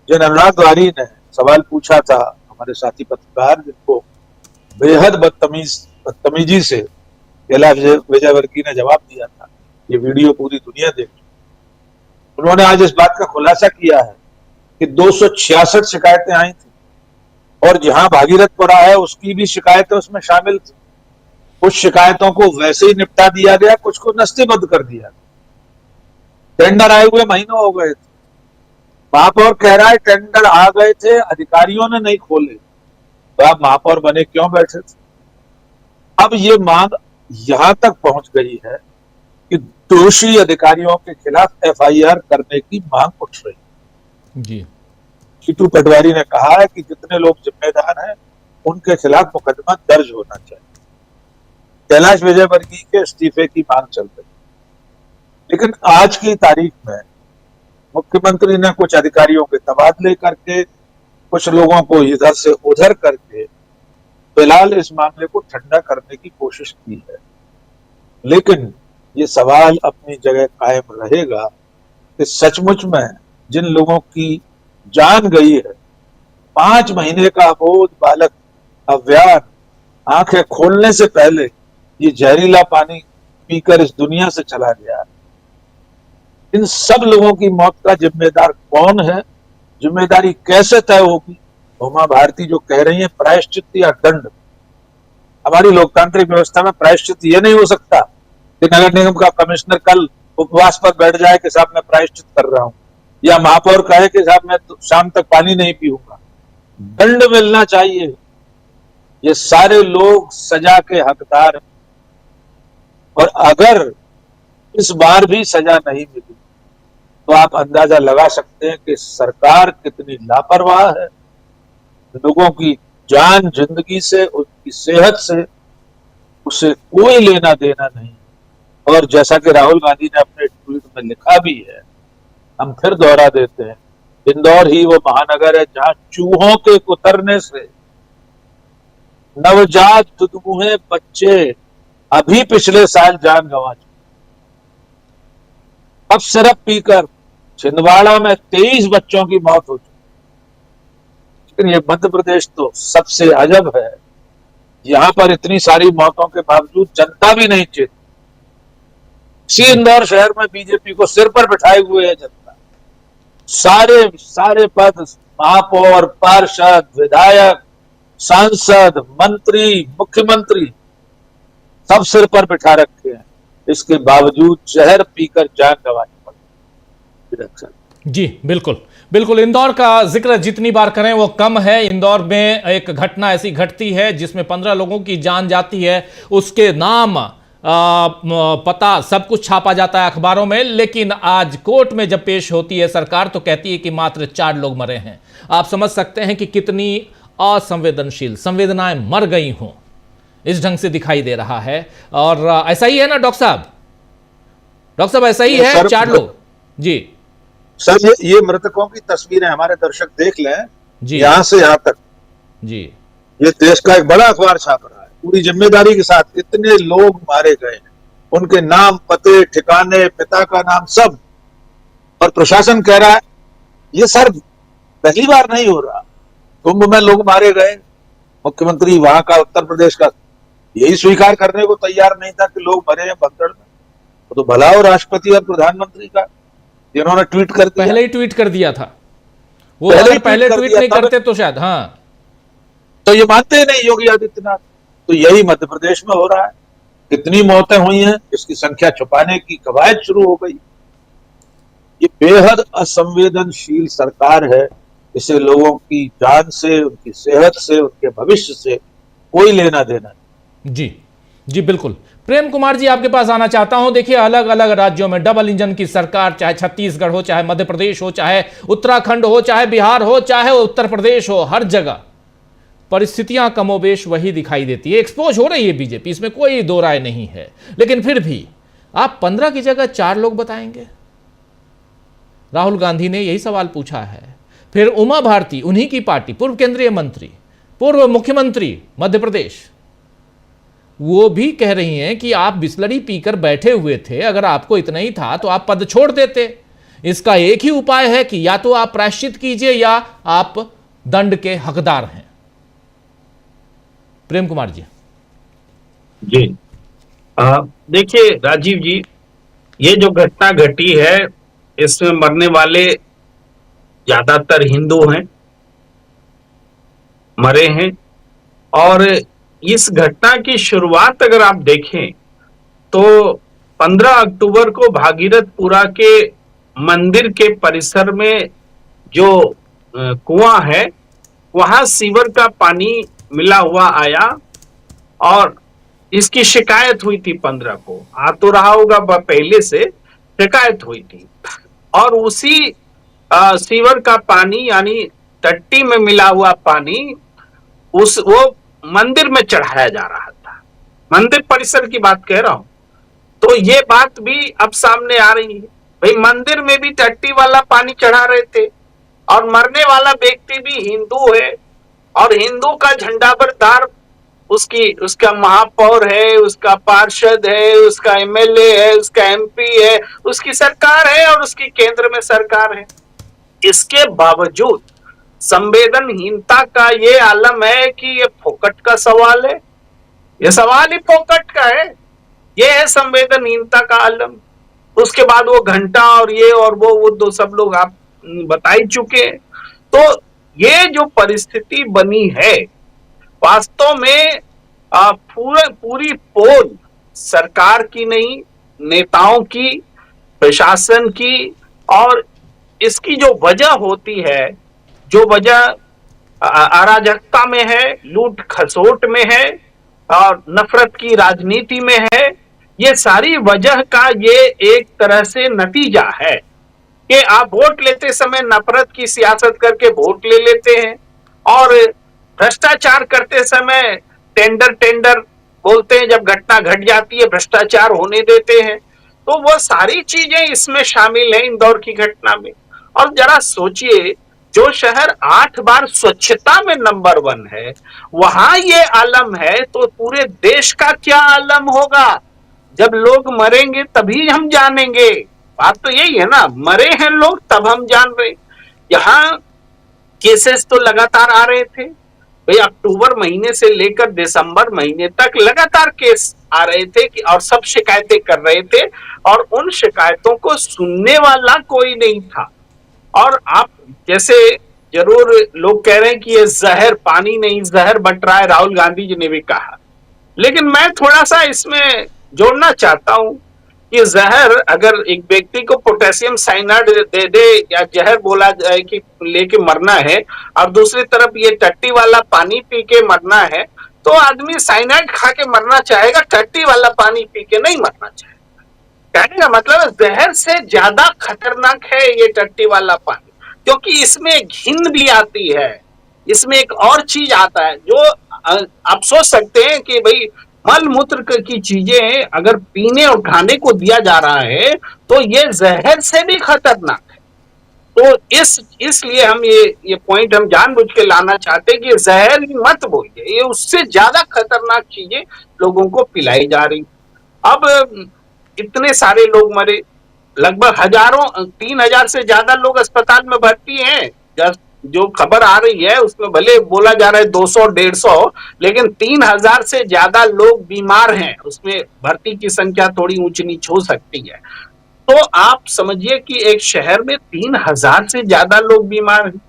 जिन अनुराग द्वारी ने सवाल पूछा था, हमारे साथी पत्रकार, जिनको बेहद बदतमीजी से कैलाश विजयवर्गीय ने जवाब दिया था, ये वीडियो पूरी दुनिया देख चुकी। उन्होंने आज इस बात का खुलासा किया है कि 266 शिकायतें आई थी और जहां भागीरथपुरा है उसकी भी शिकायतें उसमें शामिल थी। कुछ शिकायतों को वैसे ही निपटा दिया गया, कुछ को नस्तीबद्ध कर दिया। टेंडर आए हुए महीनों हो गए थे। महापौर कह रहा है टेंडर आ गए थे, अधिकारियों ने नहीं खोले, तो आप महापौर बने क्यों बैठे थे? अब ये मांग यहां तक पहुंच गई है कि दोषी अधिकारियों के खिलाफ FIR करने की मांग उठ रही है। जी, शीतू पटवारी ने कहा है कि जितने लोग जिम्मेदार हैं उनके खिलाफ मुकदमा दर्ज होना चाहिए। कैलाश विजयवर्गीय के इस्तीफे की मांग चल रही, लेकिन आज की तारीख में मुख्यमंत्री ने कुछ अधिकारियों के तबादले करके, कुछ लोगों को इधर से उधर करके फिलहाल इस मामले को ठंडा करने की कोशिश की है। लेकिन ये सवाल अपनी जगह कायम रहेगा कि सचमुच में जिन लोगों की जान गई है, 5 महीने का अबोध बालक अव्यान आंखें खोलने से पहले ये जहरीला पानी पीकर इस दुनिया से चला गया, इन सब लोगों की मौत का जिम्मेदार कौन है? जिम्मेदारी कैसे तय होगी? उमा भारती जो कह रही है प्रायश्चित या दंड, हमारी लोकतांत्रिक व्यवस्था में प्रायश्चित ये नहीं हो सकता कि नगर निगम का कमिश्नर कल उपवास पर बैठ जाए कि साहब मैं प्रायश्चित कर रहा हूं, या महापौर कहे कि साहब मैं शाम तक पानी नहीं पीऊंगा। दंड मिलना चाहिए। ये सारे लोग सजा के हकदार हैं, और अगर इस बार भी सजा नहीं मिली तो आप अंदाजा लगा सकते हैं कि सरकार कितनी लापरवाह है। लोगों की जान, जिंदगी से उनकी सेहत से उसे कोई लेना देना नहीं। और जैसा कि राहुल गांधी ने अपने ट्वीट में लिखा भी है, हम फिर दोहरा देते हैं, इंदौर ही वो महानगर है जहां चूहों के कुतरने से नवजात दुधमुहे बच्चे अभी पिछले साल जान गंवा चुके। अब सिरप पीकर छिंदवाड़ा में 23 बच्चों की मौत हो चुकी। लेकिन ये मध्य प्रदेश तो सबसे अजब है, यहां पर इतनी सारी मौतों के बावजूद जनता भी नहीं चेती। इसी इंदौर शहर में बीजेपी को सिर पर बिठाए हुए है जनता। सारे पद, महापौर, पार्षद, विधायक, सांसद, मंत्री, मुख्यमंत्री सब सिर पर बिठा रखे हैं। इसके बावजूद जहर पीकर जान गंवानी पड़ी। जी बिल्कुल बिल्कुल, इंदौर का जिक्र जितनी बार करें वो कम है। इंदौर में एक घटना ऐसी घटती है जिसमें 15 लोगों की जान जाती है, उसके नाम पता सब कुछ छापा जाता है अखबारों में, लेकिन आज कोर्ट में जब पेश होती है सरकार तो कहती है कि मात्र 4 लोग मरे हैं। आप समझ सकते हैं कि कितनी असंवेदनशील, संवेदनाएं मर गई हों, इस ढंग से दिखाई दे रहा है। और ऐसा ही है ना डॉक्टर साहब? डॉक्टर साहब ऐसा ही है, 4 लोग। जी सर, ये मृतकों की तस्वीरें हमारे दर्शक देख लें जी, यहां से यहां तक। जी, ये देश का एक बड़ा अखबार छाप रहा है पूरी जिम्मेदारी के साथ। इतने लोग मारे गए, उनके नाम, पते, ठिकाने, पिता का नाम सब, और प्रशासन कह रहा है ये सर पहली बार नहीं हो रहा। कुंभ में लोग मारे गए, मुख्यमंत्री वहां का, उत्तर प्रदेश का, यही स्वीकार करने को तैयार नहीं था कि लोग मरे हैं भगदड़ में। तो भला हो राष्ट्रपति और प्रधानमंत्री का, जिन्होंने ट्वीट कर दिया, पहले ही ट्वीट कर दिया था वो। पहले ट्वीट नहीं करते तो शायद, हाँ, तो ये मानते ही नहीं योगी आदित्यनाथ। तो यही मध्य प्रदेश में हो रहा है। कितनी मौतें हुई हैं, इसकी संख्या छुपाने की कवायद शुरू हो गई। ये बेहद असंवेदनशील सरकार है। इसे लोगों की जान से, उनकी सेहत से, उनके भविष्य से कोई लेना देना नहीं। जी जी बिल्कुल। प्रेम कुमार जी, आपके पास आना चाहता हूं। देखिए, अलग अलग राज्यों में डबल इंजन की सरकार, चाहे छत्तीसगढ़ हो, चाहे मध्य प्रदेश हो, चाहे उत्तराखंड हो, चाहे बिहार हो, चाहे उत्तर प्रदेश हो, हर जगह परिस्थितियां कमोबेश वही दिखाई देती है। एक्सपोज हो रही है बीजेपी, इसमें कोई दो राय नहीं है। लेकिन फिर भी आप 15 की जगह 4 लोग बताएंगे? राहुल गांधी ने यही सवाल पूछा है। फिर उमा भारती, उन्हीं की पार्टी, पूर्व केंद्रीय मंत्री, पूर्व मुख्यमंत्री मध्य प्रदेश, वो भी कह रही हैं कि आप बिस्लरी पीकर बैठे हुए थे, अगर आपको इतना ही था तो आप पद छोड़ देते। इसका एक ही उपाय है कि या तो आप प्रायश्चित कीजिए या आप दंड के हकदार हैं। प्रेम कुमार जी। जी देखिए राजीव जी, ये जो घटना घटी है इसमें मरने वाले ज्यादातर हिंदू हैं, मरे हैं। और इस घटना की शुरुआत अगर आप देखें तो 15 अक्टूबर को भागीरथपुरा के मंदिर के परिसर में जो कुआं है वहां सीवर का पानी मिला हुआ आया और इसकी शिकायत हुई थी 15 को। आ तो रहा होगा पहले से शिकायत हुई थी और उसी सीवर का पानी यानी टट्टी में मिला हुआ पानी वो मंदिर में चढ़ाया जा रहा था। मंदिर परिसर की बात कह रहा हूं। तो ये बात भी अब सामने आ रही है, भाई मंदिर में भी टट्टी वाला पानी चढ़ा रहे थे और मरने वाला व्यक्ति भी हिंदू है और हिंदू का झंडाबरदार उसका महापौर है, उसका पार्षद है, उसका एमएलए है, उसका एमपी है, उसकी सरकार है और उसकी केंद्र में सरकार है। इसके बावजूद संवेदनहीनता का ये आलम है कि ये फोकट का सवाल है, ये सवाल ही फोकट का है, ये है संवेदनहीनता का आलम। उसके बाद वो घंटा और ये और वो तो सब लोग आप बता ही चुके हैं। तो ये जो परिस्थिति बनी है वास्तव में पूरी पोल सरकार की नहीं, नेताओं की, प्रशासन की, और इसकी जो वजह होती है, जो वजह अराजकता में है, लूट खसोट में है और नफरत की राजनीति में है, ये सारी वजह का ये एक तरह से नतीजा है कि आप वोट लेते समय नफरत की सियासत करके वोट ले लेते हैं और भ्रष्टाचार करते समय टेंडर बोलते हैं, जब घटना घट जाती है भ्रष्टाचार होने देते हैं, तो वो सारी चीजें इसमें शामिल है इंदौर की घटना में। और जरा सोचिए, जो शहर 8 बार स्वच्छता में नंबर 1 है, वहां ये आलम है, तो पूरे देश का क्या आलम होगा? जब लोग मरेंगे तभी हम जानेंगे। बात तो यही है ना, मरे हैं लोग तब हम जान रहे। यहाँ केसेस तो लगातार आ रहे थे भाई, अक्टूबर महीने से लेकर दिसंबर महीने तक लगातार केस आ रहे थे कि, और सब शिकायतें कर रहे थे, और उन शिकायतों को सुनने वाला कोई नहीं था। और आप जैसे जरूर लोग कह रहे हैं कि ये जहर, पानी नहीं जहर बट रहा है, राहुल गांधी जी ने भी कहा, लेकिन मैं थोड़ा सा इसमें जोड़ना चाहता हूं कि जहर, अगर एक व्यक्ति को पोटेशियम साइनाइड दे दे या जहर बोला जाए कि लेके मरना है, और दूसरी तरफ ये टट्टी वाला पानी पी के मरना है, तो आदमी साइनाइड खा के मरना चाहेगा, टट्टी वाला पानी पी के नहीं मरना चाहेगा। कहने का मतलब जहर से ज्यादा खतरनाक है ये टट्टी वाला पानी, क्योंकि इसमें घिन भी आती है, इसमें एक और चीज आता है जो आप सोच सकते हैं कि भाई मल मूत्र की चीजें अगर पीने और खाने को दिया जा रहा है तो ये जहर से भी खतरनाक है। तो इसलिए हम ये पॉइंट हम जानबूझ के लाना चाहते हैं कि जहर ही मत बोलिए, ये उससे ज्यादा खतरनाक चीजें लोगों को पिलाई जा रही। अब इतने सारे लोग मरे, लगभग 3000 से ज्यादा लोग अस्पताल में भर्ती हैं। जो खबर आ रही है उसमें भले बोला जा रहा है 200-150, लेकिन 3000 से ज्यादा लोग बीमार हैं, उसमें भर्ती की संख्या थोड़ी ऊंच नीच हो सकती है। तो आप समझिए कि एक शहर में 3000 से ज्यादा लोग बीमार हैं।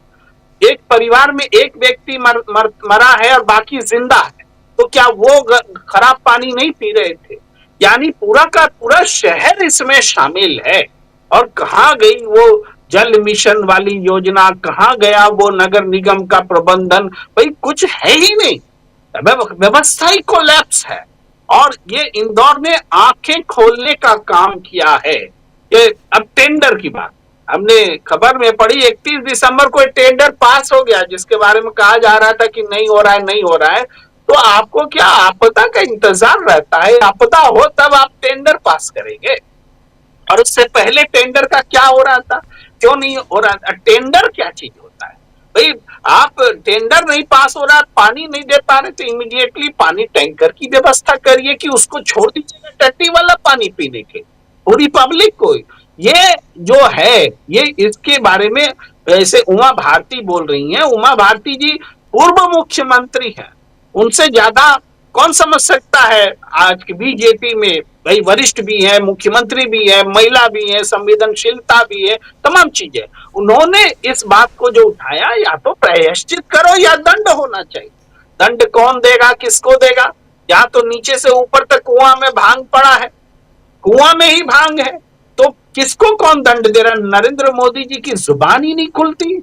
एक परिवार में एक व्यक्ति मरा है और बाकी जिंदा है, तो क्या वो खराब पानी नहीं पी रहे थे? यानी पूरा का पूरा शहर इसमें शामिल है। और कहाँ गई वो जल मिशन वाली योजना, कहाँ गया वो नगर निगम का प्रबंधन? भाई कुछ है ही नहीं, व्यवस्था ही कोलैप्स है। और ये इंदौर ने आंखें खोलने का काम किया है। ये अब टेंडर की बात हमने खबर में पढ़ी, 31 दिसंबर को टेंडर पास हो गया जिसके बारे में कहा जा रहा था कि नहीं हो रहा है। तो आपको क्या आपदा का इंतजार रहता है? आपदा हो तब आप टेंडर पास करेंगे, और उससे पहले टेंडर का क्या हो रहा था, क्यों नहीं हो रहा था? टेंडर क्या चीज होता है भाई? आप टेंडर नहीं पास हो रहा, पानी नहीं दे पा रहे, तो इमीडिएटली पानी टैंकर की व्यवस्था करिए कि उसको छोड़ दीजिएगा टट्टी वाला पानी पीने के पूरी पब्लिक को। ये जो है, ये इसके बारे में जैसे उमा भारती बोल रही हैं, उमा भारती जी पूर्व मुख्यमंत्री हैं, उनसे ज्यादा कौन समझ सकता है आज की बीजेपी में? भाई वरिष्ठ भी है, मुख्यमंत्री भी है, महिला भी है, संवेदनशीलता भी है, तमाम चीजें। उन्होंने इस बात को जो उठाया, या तो प्रायश्चित करो या दंड होना चाहिए। दंड कौन देगा, किसको देगा? या तो नीचे से ऊपर तक कुआं में भांग पड़ा है, कुआं में ही भांग है, तो किसको कौन दंड दे रहा? नरेंद्र मोदी जी की जुबान ही नहीं खुलती।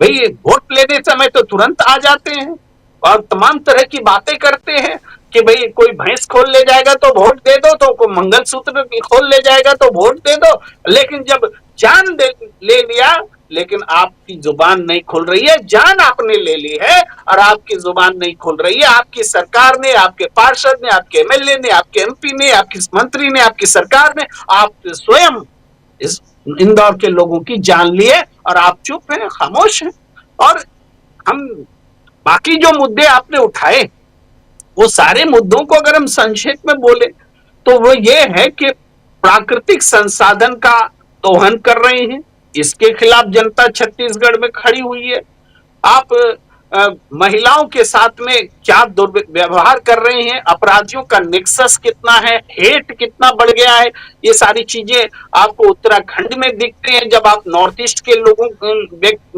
भाई वोट लेने समय तो तुरंत आ जाते हैं और तमाम तरह की बातें करते हैं कि भाई कोई भैंस खोल ले जाएगा तो वोट दे दो, तो कोई मंगलसूत्र खोल ले जाएगा तो वोट दे दो, लेकिन जब जान ले लिया, लेकिन आपकी जुबान नहीं खुल रही है। जान आपने ले ली है और आपकी जुबान नहीं खुल रही है। आपकी सरकार ने, आपके पार्षद ने, आपके एमएलए ने, आपके एमपी ने, आपकी मंत्री ने, आपकी सरकार ने, आप स्वयं इस इंदौर के लोगों की जान लिए और आप चुप हैं, खामोश हैं। और हम बाकी जो मुद्दे आपने उठाए, वो सारे मुद्दों को अगर हम संक्षेप में बोले तो वो ये है कि प्राकृतिक संसाधन का दोहन कर रहे हैं, इसके खिलाफ जनता छत्तीसगढ़ में खड़ी हुई है। आप महिलाओं के साथ में क्या दुर्व्यवहार कर रहे हैं, अपराधियों का नेक्सस कितना है, हेट कितना बढ़ गया है, ये सारी चीजें आपको उत्तराखंड में दिखते हैं। जब आप नॉर्थ ईस्ट के लोगों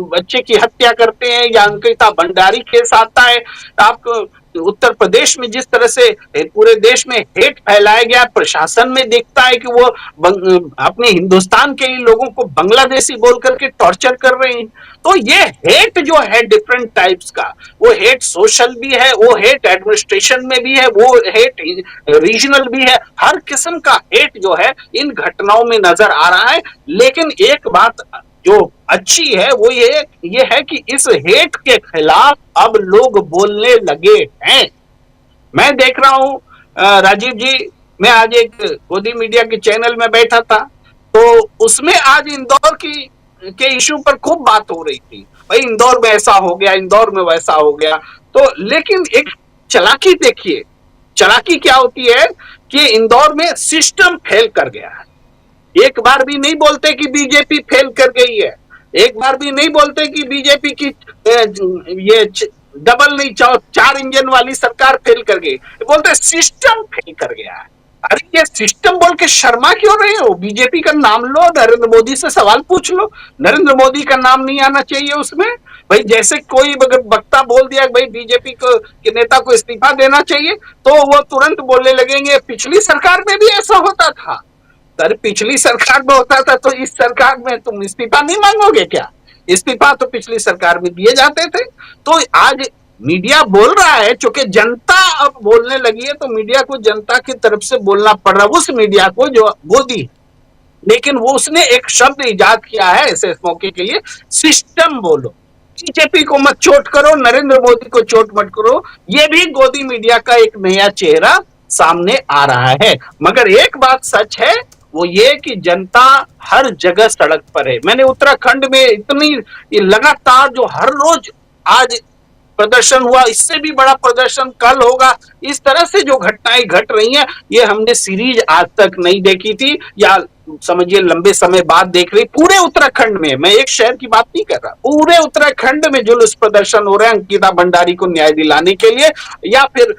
बच्चे की हत्या करते हैं या अंकिता भंडारी केस आता है, आपको उत्तर प्रदेश में जिस तरह से पूरे देश में हेट फैलाया गया, प्रशासन में देखता है कि वो अपने हिंदुस्तान के ही लोगों को बांग्लादेशी बोल करके टॉर्चर कर रहे हैं। तो ये हेट जो है डिफरेंट टाइप्स का, वो हेट सोशल भी है, वो हेट एडमिनिस्ट्रेशन में भी है, वो हेट रीजनल भी है, हर किस्म का हेट जो है इन घटनाओं में नजर आ रहा है। लेकिन एक बात जो अच्छी है वो ये है कि इस हेट के खिलाफ अब लोग बोलने लगे हैं। मैं देख रहा हूं राजीव जी, मैं आज एक गोदी मीडिया के चैनल में बैठा था, तो उसमें आज इंदौर के इशू पर खूब बात हो रही थी। भाई इंदौर में ऐसा हो गया, इंदौर में वैसा हो गया। तो लेकिन एक चालाकी देखिए, चालाकी क्या होती है कि इंदौर में सिस्टम फेल कर गया है। एक बार भी नहीं बोलते कि बीजेपी फेल कर गई है, एक बार भी नहीं बोलते कि बीजेपी की ये डबल नहीं 4 इंजन वाली सरकार फेल कर गई, बोलते सिस्टम फेल कर गया है। अरे ये सिस्टम बोल के शर्मा क्यों रहे हो? बीजेपी का नाम लो, नरेंद्र मोदी से सवाल पूछ लो, नरेंद्र मोदी का नाम नहीं आना चाहिए उसमें? भाई जैसे कोई वक्ता बोल दिया भाई बीजेपी के नेता को इस्तीफा देना चाहिए, तो वो तुरंत बोलने लगेंगे पिछली सरकार में भी ऐसा होता था। अरे पिछली सरकार में होता था तो इस सरकार में तुम इस्तीफा नहीं मांगोगे क्या? इस्तीफा तो पिछली सरकार में दिए जाते थे। तो आज मीडिया बोल रहा है, चूंकि जनता अब बोलने लगी है, तो मीडिया को जनता की तरफ से बोलना पड़ रहा है, उस मीडिया को जो गोदी, लेकिन वो उसने एक शब्द इजाद किया है ऐसे मौके के लिए, सिस्टम बोलो। बीजेपी को मत चोट करो, नरेंद्र मोदी को चोट मत करो। ये भी गोदी मीडिया का एक नया चेहरा सामने आ रहा है। मगर एक बात सच है, वो ये कि जनता हर जगह सड़क पर है। मैंने उत्तराखंड में इतनी लगातार जो हर रोज आज प्रदर्शन हुआ, इससे भी बड़ा प्रदर्शन कल होगा, इस तरह से जो घटनाएं घट रही हैं, ये हमने सीरीज आज तक नहीं देखी थी, या समझिए लंबे समय बाद देख रही। पूरे उत्तराखंड में, मैं एक शहर की बात नहीं कर रहा, पूरे उत्तराखंड में जुलूस प्रदर्शन हो रहे हैं अंकिता भंडारी को न्याय दिलाने के लिए, या फिर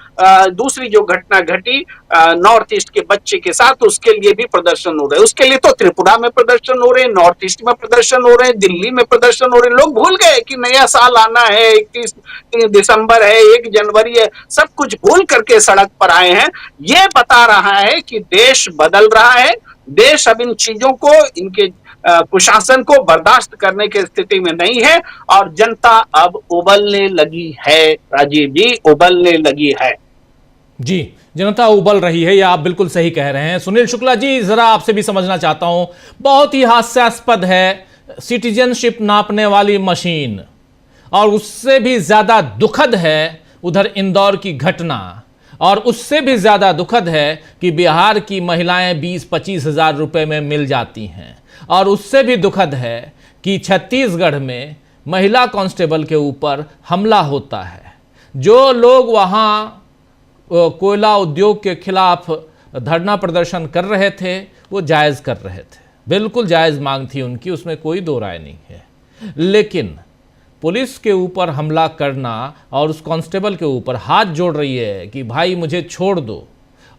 दूसरी जो घटना घटी नॉर्थ ईस्ट के बच्चे के साथ, उसके लिए भी प्रदर्शन हो रहे हैं। उसके लिए तो त्रिपुरा में प्रदर्शन हो रहे हैं, नॉर्थ ईस्ट में प्रदर्शन हो रहे हैं, दिल्ली में प्रदर्शन हो रहे हैं। लोग भूल गए कि नया साल आना है, 31 दिसंबर है, 1 जनवरी है, सब कुछ भूल करके सड़क पर आए हैं। ये बता रहा है कि देश बदल रहा है, देश अब इन चीजों को, इनके कुशासन को बर्दाश्त करने की स्थिति में नहीं है, और जनता अब उबलने लगी है। राजीव जी, उबलने लगी है। जी, जनता उबल रही है, ये आप बिल्कुल सही कह रहे हैं। सुनील शुक्ला जी, जरा आपसे भी समझना चाहता हूं, बहुत ही हास्यास्पद है सिटीजनशिप नापने वाली मशीन, और उससे भी ज्यादा दुखद है उधर इंदौर की घटना, और उससे भी ज्यादा दुखद है कि बिहार की महिलाएं 20-25 हजार रुपए में मिल जाती हैं, और उससे भी दुखद है कि छत्तीसगढ़ में महिला कांस्टेबल के ऊपर हमला होता है। जो लोग वहां कोयला उद्योग के खिलाफ धरना प्रदर्शन कर रहे थे, वो जायज़ कर रहे थे, बिल्कुल जायज़ मांग थी उनकी, उसमें कोई दो राय नहीं है। लेकिन पुलिस के ऊपर हमला करना और उस कांस्टेबल के ऊपर हाथ जोड़ रही है कि भाई मुझे छोड़ दो,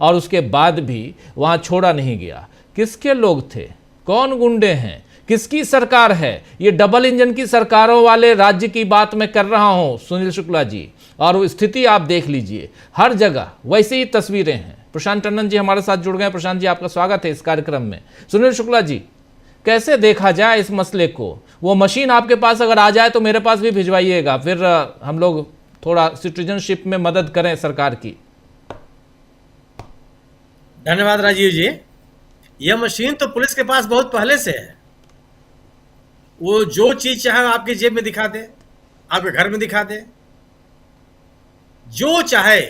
और उसके बाद भी वहाँ छोड़ा नहीं गया। किसके लोग थे? कौन गुंडे हैं? किसकी सरकार है? ये डबल इंजन की सरकारों वाले राज्य की बात मैं कर रहा हूँ सुनील शुक्ला जी, और वो स्थिति आप देख लीजिए, हर जगह वैसे ही तस्वीरें हैं। प्रशांत टंडन जी हमारे साथ जुड़ गए। प्रशांत जी, आपका स्वागत है इस कार्यक्रम में। सुनील शुक्ला जी, कैसे देखा जाए इस मसले को? वो मशीन आपके पास अगर आ जाए तो मेरे पास भी भिजवाइएगा, फिर हम लोग थोड़ा सिटीजनशिप में मदद करें सरकार की। धन्यवाद राजीव जी। यह मशीन तो पुलिस के पास बहुत पहले से है। वो जो चीज चाहे आपकी जेब में दिखा दे, आपके घर में दिखा दे, जो चाहे।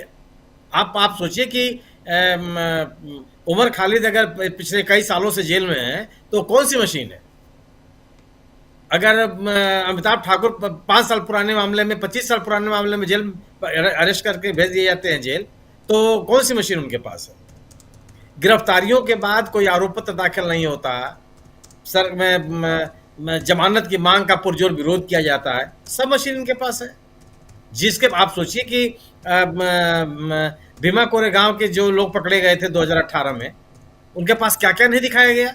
आप सोचिए कि उमर खालिद अगर पिछले कई सालों से जेल में है तो कौन सी मशीन है? अगर अमिताभ ठाकुर 5 साल पुराने मामले में, 25 साल पुराने मामले में जेल अरेस्ट करके भेज दिए जाते हैं जेल, तो कौन सी मशीन उनके पास है? गिरफ्तारियों के बाद कोई आरोप पत्र दाखिल नहीं होता, सर में जमानत की मांग का पुरजोर विरोध किया जाता है, सब मशीन इनके पास है। जिसके आप सोचिए कि भीमा कोरेगांव के जो लोग पकड़े गए थे 2018 में, उनके पास क्या क्या नहीं दिखाया गया?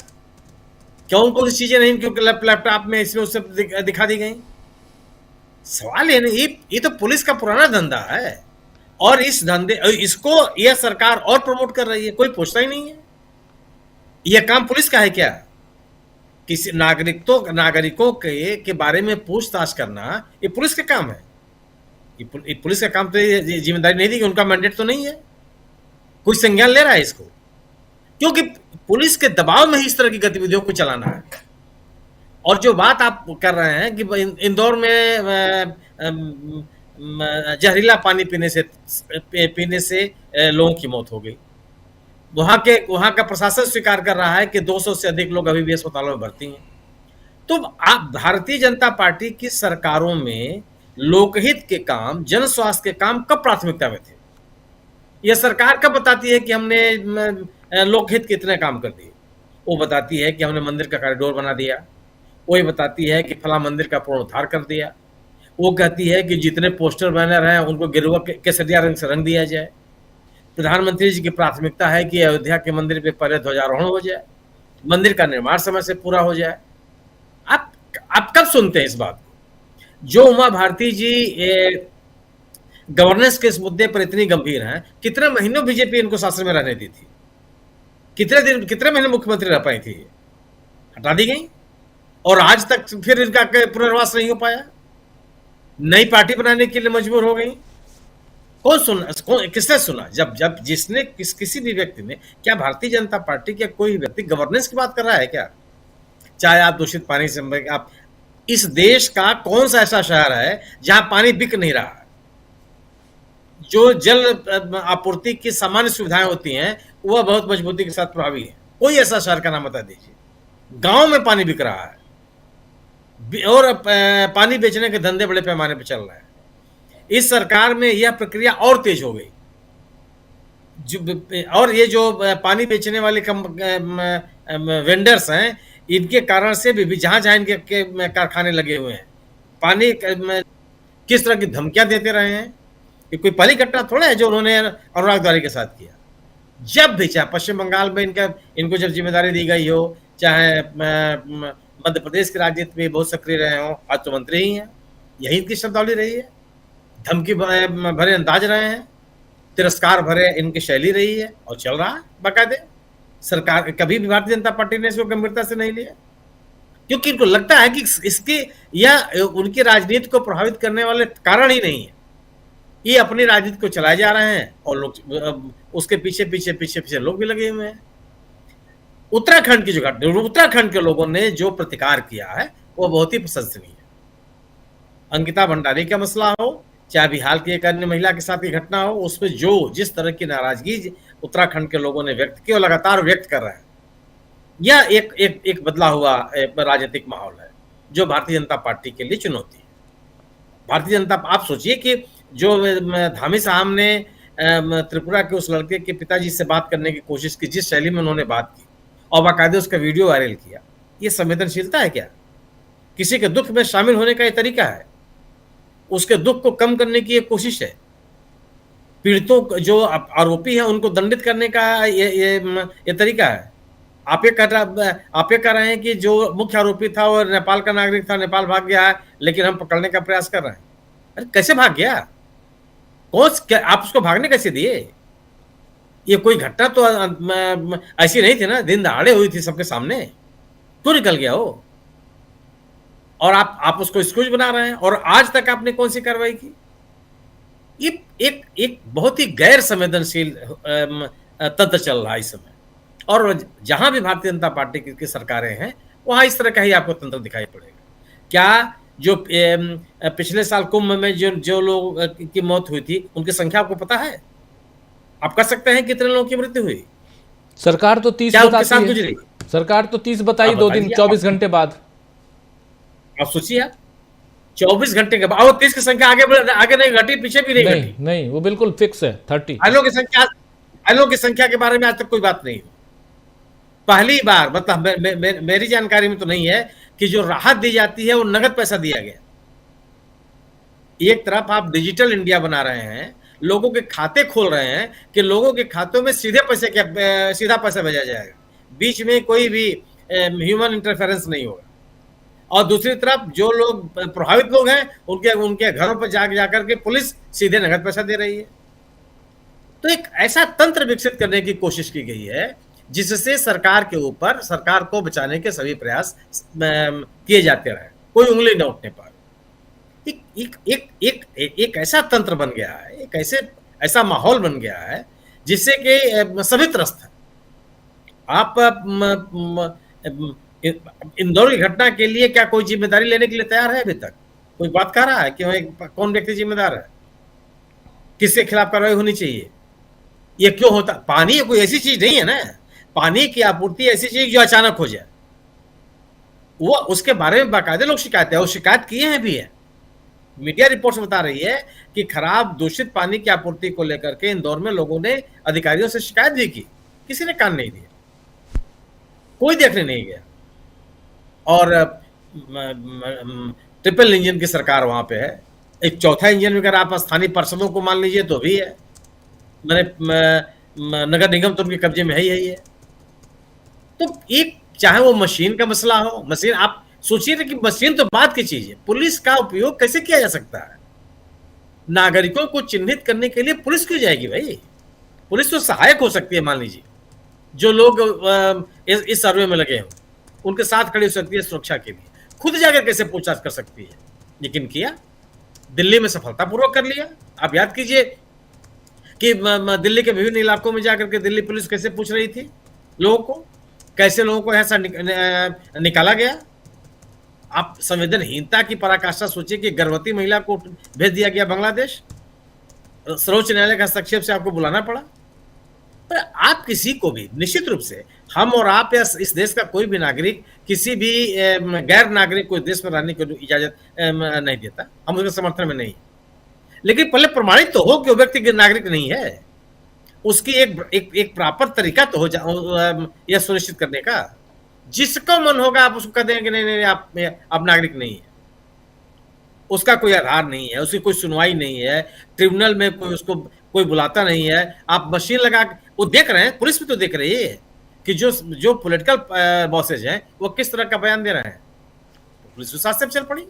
क्यों उनको चीजें नहीं, क्योंकि लैपटॉप में इसमें उससे दिखा दी गई? सवाल ये नहीं, ये तो पुलिस का पुराना धंधा है, और इस धंधे इसको यह सरकार और प्रमोट कर रही है, कोई पूछता ही नहीं है। यह काम पुलिस का है क्या? किसी नागरिकों के बारे में पूछताछ करना ये पुलिस का काम है। ये पुलिस का काम तो जिम्मेदारी नहीं दी कि उनका मैंडेट तो नहीं है, कोई संज्ञान ले रहा है इसको, क्योंकि पुलिस के दबाव में ही इस तरह की गतिविधियों को चलाना है। और जो बात आप कर रहे हैं कि इंदौर में जहरीला पानी पीने से लोगों की मौत हो गई। वहां का प्रशासन स्वीकार कर रहा है कि 200 से अधिक लोग अभी भी अस्पतालों में भर्ती हैं। तो आप भारतीय जनता पार्टी की सरकारों में लोकहित के काम, जन स्वास्थ्य के काम कब प्राथमिकता में थे? यह सरकार कब बताती है कि हमने लोकहित के इतने काम कर दिए? वो बताती है कि हमने मंदिर का कॉरिडोर बना दिया, वही बताती है कि फला मंदिर का पुनरुद्धार कर दिया, वो कहती है कि जितने पोस्टर बैनर हैं उनको गेरुआ केसरिया रंग से रंग दिया जाए। प्रधानमंत्री जी की प्राथमिकता है कि अयोध्या के मंदिर पे पहले ध्वजारोहण हो जाए, मंदिर का निर्माण समय से पूरा हो जाए। आप कब सुनते हैं इस बात को? जो उमा भारती जी गवर्नेंस के इस मुद्दे पर इतनी गंभीर हैं, कितने महीनों बीजेपी इनको शासन में रहने दी थी? कितने महीने मुख्यमंत्री रह पाई थी? हटा दी गई और आज तक फिर इनका पुनर्वास नहीं हो पाया। नई पार्टी बनाने के लिए मजबूर हो गई। किसने सुना? जब जिसने किसी भी व्यक्ति ने, क्या भारतीय जनता पार्टी के कोई व्यक्ति गवर्नेंस की बात कर रहा है क्या? चाहे आप दूषित पानी से, आप इस देश का कौन सा ऐसा शहर है जहां पानी बिक नहीं रहा? जो जल आपूर्ति की सामान्य सुविधाएं होती हैं वह बहुत मजबूती के साथ प्रभावी है। कोई ऐसा शहर का नाम बता दीजिए। गांव में पानी बिक रहा है और पानी बेचने के धंधे बड़े पैमाने पर चल रहे हैं। इस सरकार में यह प्रक्रिया और तेज हो गई। और ये जो पानी बेचने वाले वेंडर्स हैं, इनके कारण से भी जहां जहां इनके कारखाने लगे हुए हैं, पानी किस तरह की धमकियां देते रहे हैं। ये कोई पहली घटना थोड़ा है जो उन्होंने अनुराग द्वारी के साथ किया। जब भी, चाहे पश्चिम बंगाल में इनको जब जिम्मेदारी दी गई हो, चाहे मध्य प्रदेश की राजनीति में बहुत सक्रिय रहे हो, आज तो मंत्री ही हैं, यही इनकी शब्दावली रही है। धमकी भरे अंदाज रहे हैं, तिरस्कार भरे इनकी शैली रही है और चल रहा है बाकायदे। सरकार कभी भी भारतीय जनता पार्टी ने इसको गंभीरता से नहीं लिया, क्योंकि इनको लगता है कि इसके या उनकी राजनीति को प्रभावित करने वाले कारण ही नहीं है। ये अपनी राजनीति को चलाए जा रहे हैं और लोग उसके पीछे लोग भी लगे हुए हैं। उत्तराखंड की जो घटना, उत्तराखंड के लोगों ने जो प्रतिकार किया है वो बहुत ही प्रशंसनीय है। अंकिता भंडारी का मसला हो, चाहे बिहार की एक अन्य महिला के साथ की घटना हो, उसमें जिस तरह की नाराजगी उत्तराखंड के लोगों ने व्यक्त की और लगातार व्यक्त कर रहे हैं, यह एक बदला हुआ राजनीतिक माहौल है जो भारतीय जनता पार्टी के लिए चुनौती है। भारतीय जनता, आप सोचिए कि जो धामी साहब ने त्रिपुरा के उस लड़के के पिताजी से बात करने की कोशिश की, जिस शैली में उन्होंने बात की और बाकायदे उसका वीडियो वायरल किया, ये संवेदनशीलता है क्या? किसी के दुख में शामिल होने का ये तरीका है? उसके दुख को कम करने की एक कोशिश है। पीड़ितों जो आरोपी हैं उनको दंडित करने का ये तरीका है। आप ये कह रहे हैं कि जो मुख्य आरोपी था वो नेपाल का नागरिक था, नेपाल भाग गया है, लेकिन हम पकड़ने का प्रयास कर रहे हैं। अरे कैसे भाग गया? आप उसको भागने कैसे दिए? ये कोई घटना तो ऐसी नहीं थी ना, दिन दहाड़े हुई थी सबके सामने, क्यों निकल गया वो? और आप उसको एक्सक्यूज बना रहे हैं। और आज तक आपने कौन सी कार्रवाई की? ये एक बहुत ही गैर संवेदनशील तंत्र चल रहा है इस समय। और जहां भी भारतीय जनता पार्टी की सरकारें हैं वहां इस तरह का ही आपको तंत्र दिखाई पड़ेगा। क्या जो पिछले साल कुंभ में जो लोग की मौत हुई थी उनकी संख्या आपको पता है? आप कर सकते हैं कितने लोगों की मृत्यु हुई? सरकार तो 30 बताती है। सरकार तो 30 बताई 2 दिन 24 घंटे बाद। आप सोचिए, आप 24 घंटे के बाद 30 की संख्या आगे नहीं घटी, पीछे भी नहीं घटी। नहीं, वो बिल्कुल फिक्स है 30। घायलों की संख्या के बारे में आज तक कोई बात नहीं हुई। पहली बार, मतलब मेरी जानकारी में तो नहीं है कि जो राहत दी जाती है वो नगद पैसा दिया गया। एक तरफ आप डिजिटल इंडिया बना रहे हैं, लोगों के खाते खोल रहे हैं कि लोगों के खातों में सीधा पैसा भेजा जाएगा, बीच में कोई भी ह्यूमन इंटरफेरेंस नहीं होगा। और दूसरी तरफ जो लोग प्रभावित लोग हैं उनके घरों पर जाकर के पुलिस सीधे नगद पैसा दे रही है। तो एक ऐसा तंत्र विकसित करने की कोशिश की गई है जिससे सरकार को बचाने के सभी प्रयास किए जाते रहे, कोई उंगली न उठने पाए। एक ऐसा तंत्र बन गया है, एक ऐसा माहौल बन गया है जिससे कि सभी त्रस्त हैं। आप इंदौर की घटना के लिए क्या कोई जिम्मेदारी लेने के लिए तैयार है? अभी तक कोई बात कह रहा है कि कौन व्यक्ति जिम्मेदार है, किसके खिलाफ कार्रवाई होनी चाहिए? ये क्यों होता? पानी कोई ऐसी चीज नहीं है ना, पानी की आपूर्ति ऐसी चीज जो अचानक हो जाए, वो उसके बारे में बाकायदे लोग शिकायतें, और शिकायत किए हैं भी है। मीडिया रिपोर्ट्स बता रही है कि खराब दूषित पानी की आपूर्ति को लेकर के इंदौर में लोगों ने अधिकारियों से शिकायत भी की, किसी ने कान नहीं दिया, कोई देखने नहीं गया। और ट्रिपल इंजन की सरकार वहां पे है, एक चौथा इंजन में अगर आप स्थानीय पार्षदों को मान लीजिए तो भी है, मैंने नगर निगम तो उनके कब्जे में ही है। तो एक चाहे वो मशीन का मसला हो, मशीन आप सोचिए ना कि मशीन तो बात की चीज है, पुलिस का उपयोग कैसे किया जा सकता है? नागरिकों को चिन्हित करने के लिए पुलिस क्यों जाएगी भाई? पुलिस तो सहायक हो सकती है, मान लीजिए जो लोग इस सर्वे में लगे हों उनके साथ खड़ी हो सकती है सुरक्षा के लिए, खुद जाकर कैसे पूछताछ कर सकती है? लेकिन किया, दिल्ली में सफलतापूर्वक कर लिया। आप याद कीजिए कि दिल्ली के विभिन्न इलाकों में जाकर के दिल्ली पुलिस कैसे पूछ रही थी लोगों को, कैसे लोगों को ऐसा निकाला गया। आप संवेदनहीनता की पराकाष्ठा सोचिए कि गर्भवती महिला को भेज दिया गया बांग्लादेश, सर्वोच्च न्यायालय का हस्तक्षेप से आपको बुलाना पड़ा। पर आप किसी को भी, निश्चित रूप से हम और आप या इस देश का कोई भी नागरिक किसी भी गैर नागरिक को देश में रहने की इजाजत नहीं देता, हम उसके समर्थन में नहीं। लेकिन पहले प्रमाणित तो हो कि वो व्यक्ति नागरिक नहीं है, उसकी एक प्रॉपर तरीका तो हो यह सुनिश्चित करने का। जिसका मन होगा आप उसको कह देंगे नहीं नहीं आप नागरिक नहीं है, उसका कोई आधार नहीं है, उसकी कोई सुनवाई नहीं है, ट्रिब्यूनल में उसको कोई बुलाता नहीं है। आप मशीन लगा, वो देख रहे हैं, पुलिस भी तो देख रही है कि जो पॉलिटिकल बॉसेज हैं वो किस तरह का बयान दे रहे हैं, पुलिस के साथ से चल पड़ी।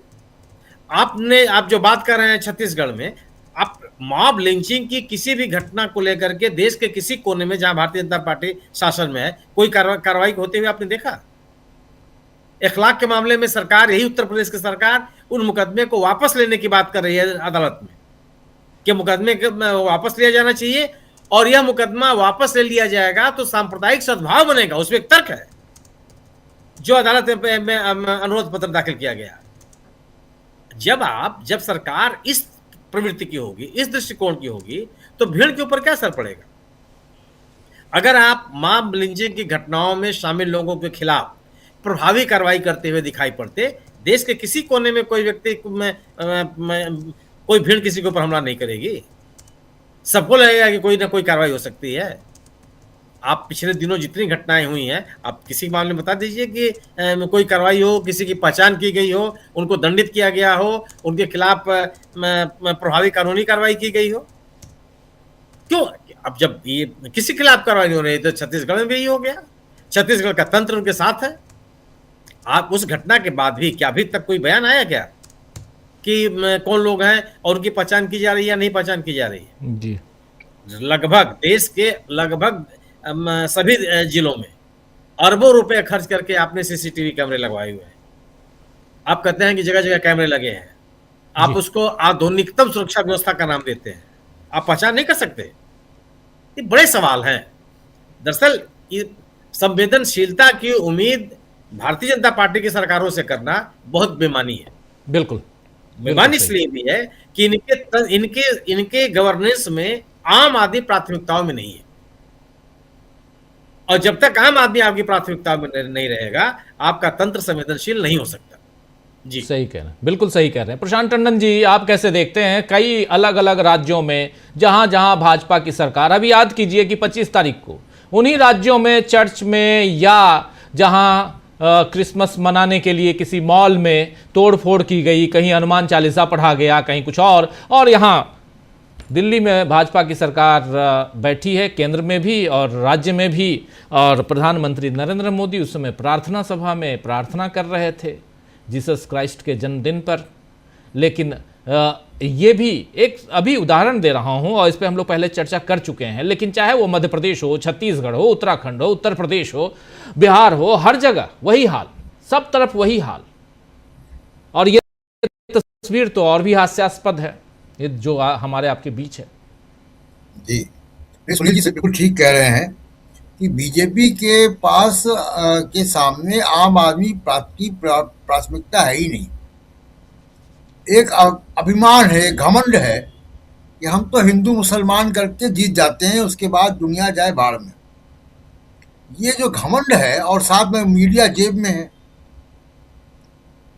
आप जो बात कर रहे हैं छत्तीसगढ़ में, आप मॉब लिंचिंग की किसी भी घटना को लेकर के देश के किसी कोने में जहां भारतीय जनता पार्टी शासन में है, कोई कार्रवाई होते हुए आपने देखा? इखलाक के मामले में सरकार, यही उत्तर प्रदेश की सरकार, उन मुकदमे को वापस लेने की बात कर रही है अदालत में कि मुकदमे वापस लिया जाना चाहिए, और यह मुकदमा वापस ले लिया जाएगा तो सांप्रदायिक सद्भाव बनेगा। उसमें एक तर्क है जो अदालत में अनुरोध पत्र दाखिल किया गया। जब सरकार इस प्रवृत्ति की होगी, इस दृष्टिकोण की होगी, तो भीड़ के ऊपर क्या असर पड़ेगा? अगर आप मॉब लिंचिंग की घटनाओं में शामिल लोगों के खिलाफ प्रभावी कार्रवाई करते हुए दिखाई पड़ते, देश के किसी कोने में कोई व्यक्ति कोई भीड़ किसी के ऊपर हमला नहीं करेगी, सबको लगेगा कि कोई ना कोई कार्रवाई हो सकती है। आप पिछले दिनों जितनी घटनाएं हुई हैं, आप किसी मामले में बता दीजिए कि कोई कार्रवाई हो, किसी की पहचान की गई हो, उनको दंडित किया गया हो, उनके खिलाफ प्रभावी कानूनी कार्रवाई की गई हो। क्यों? अब जब ये किसी के खिलाफ कार्रवाई नहीं हो रही तो छत्तीसगढ़ में भी यही हो गया। छत्तीसगढ़ का तंत्र उनके साथ है। आप उस घटना के बाद भी क्या अभी तक कोई बयान आया क्या कि कौन लोग हैं और उनकी पहचान की जा रही है या नहीं पहचान की जा रही है? जी, लगभग देश के लगभग सभी जिलों में अरबों रुपए खर्च करके आपने सीसीटीवी कैमरे लगवाए हुए हैं। आप कहते हैं कि जगह जगह कैमरे लगे हैं, आप उसको आधुनिकतम सुरक्षा व्यवस्था का नाम देते हैं, आप पहचान नहीं कर सकते। ये बड़े सवाल हैं। दरअसल ये संवेदनशीलता की उम्मीद भारतीय जनता पार्टी की सरकारों से करना बहुत बेमानी है। बिल्कुल बेमानी इसलिए भी है कि इनके गवर्नेंस में आम आदमी प्राथमिकताओं में नहीं है, और जब तक आम आदमी आपकी प्राथमिकता में नहीं रहेगा, आपका तंत्र संवेदनशील नहीं हो सकता। जी, सही कह रहे हैं, बिल्कुल सही कह रहे हैं। प्रशांत टंडन जी, आप कैसे देखते हैं कई अलग अलग राज्यों में जहां जहां भाजपा की सरकार, अभी याद कीजिए कि 25 तारीख को उन्हीं राज्यों में चर्च में या जहां क्रिसमस मनाने के लिए किसी मॉल में तोड़फोड़ की गई, कहीं हनुमान चालीसा पढ़ा गया, कहीं कुछ और यहाँ दिल्ली में भाजपा की सरकार बैठी है, केंद्र में भी और राज्य में भी, और प्रधानमंत्री नरेंद्र मोदी उस समय प्रार्थना सभा में प्रार्थना कर रहे थे जीसस क्राइस्ट के जन्मदिन पर। लेकिन ये भी एक अभी उदाहरण दे रहा हूं और इस पे हम लोग पहले चर्चा कर चुके हैं, लेकिन चाहे वो मध्य प्रदेश हो, छत्तीसगढ़ हो, उत्तराखंड हो, उत्तर प्रदेश हो, बिहार हो, हर जगह वही हाल, सब तरफ वही हाल। और ये तस्वीर तो और भी हास्यास्पद है, ये जो हमारे आपके बीच है। जी, सुनील जी बिल्कुल ठीक कह रहे हैं कि बीजेपी के पास के सामने आम आदमी की प्राथमिकता है ही नहीं। एक अभिमान है, घमंड है कि हम तो हिंदू मुसलमान करके जीत जाते हैं, उसके बाद दुनिया जाए भाड़ में। ये जो घमंड है और साथ में मीडिया जेब में है।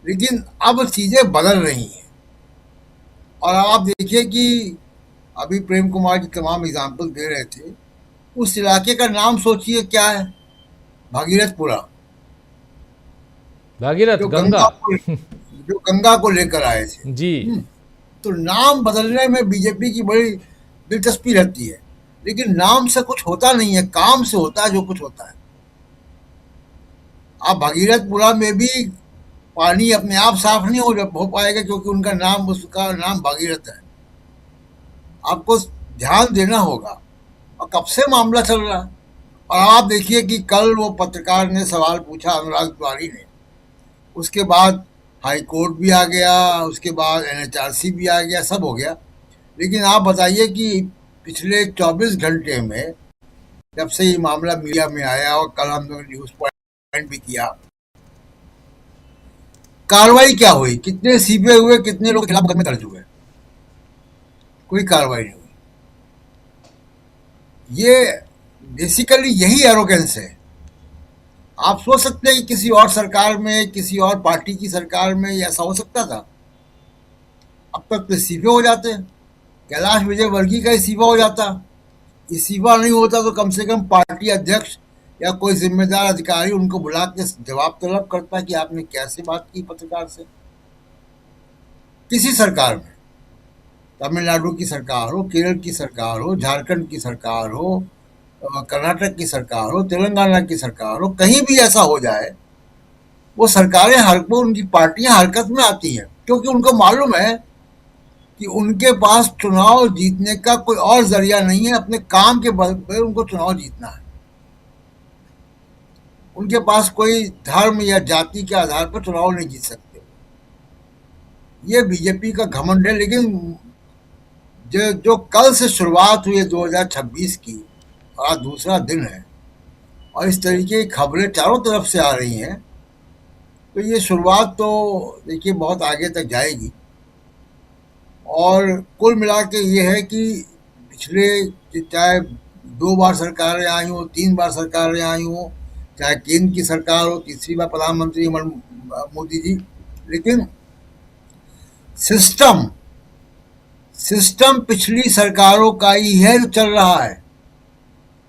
लेकिन अब चीजें बदल रही हैं और आप देखिए कि अभी प्रेम कुमार जी तमाम एग्जाम्पल दे रहे थे। उस इलाके का नाम सोचिए क्या है, भागीरथपुरा, भागीरथ गंगा जो गंगा को लेकर आए थे जी। तो नाम बदलने में बीजेपी की बड़ी दिलचस्पी रहती है, लेकिन नाम से कुछ होता नहीं है, काम से होता है जो कुछ होता है। आप भागीरथपुरा में भी पानी अपने आप साफ नहीं हो पाएगा क्योंकि उसका नाम भागीरथ है। आपको ध्यान देना होगा। और कब से मामला चल रहा है। और आप देखिए कि कल वो पत्रकार ने सवाल पूछा अनुराग तिवारी ने, उसके बाद हाई कोर्ट भी आ गया, उसके बाद NHRC भी आ गया, सब हो गया। लेकिन आप बताइए कि पिछले 24 घंटे में जब से ये मामला मीडिया में आया और कल हमने न्यूज पॉइंट भी किया, कार्रवाई क्या हुई? कितने सीबीआई हुए, कितने लोग के खिलाफ मुकदमे दर्ज हुए? कोई कार्रवाई नहीं हुई। ये बेसिकली यही एरोगेंस है। आप सोच सकते हैं कि किसी और सरकार में, किसी और पार्टी की सरकार में ऐसा हो सकता था? अब तक तो इस्तीफे हो जाते हैं। कैलाश विजयवर्गीय का इस्तीफा हो जाता, इस्तीफा नहीं होता तो कम से कम पार्टी अध्यक्ष या कोई जिम्मेदार अधिकारी उनको बुला के जवाब तलब करता कि आपने कैसे बात की पत्रकार से। किसी सरकार में, तमिलनाडु की सरकार हो, केरल की सरकार हो, झारखंड की सरकार हो, कर्नाटक की सरकार हो, तेलंगाना की सरकार हो, कहीं भी ऐसा हो जाए, वो सरकारें उनकी पार्टियां हरकत में आती हैं क्योंकि उनको मालूम है कि उनके पास चुनाव जीतने का कोई और जरिया नहीं है। अपने काम के बल पर उनको चुनाव जीतना है। उनके पास कोई धर्म या जाति के आधार पर चुनाव नहीं जीत सकते। ये बीजेपी का घमंड है। लेकिन जो कल से शुरुआत हुई है 2026 की, और आज दूसरा दिन है और इस तरीके की खबरें चारों तरफ से आ रही हैं, तो ये शुरुआत तो देखिए बहुत आगे तक जाएगी। और कुल मिला के ये है कि पिछले चाहे 2 बार सरकारें आई हों, 3 बार सरकारें आई हों, चाहे केंद्र की सरकार हो, तीसरी बार प्रधानमंत्री मोदी जी, लेकिन सिस्टम पिछली सरकारों का ही है जो चल रहा है।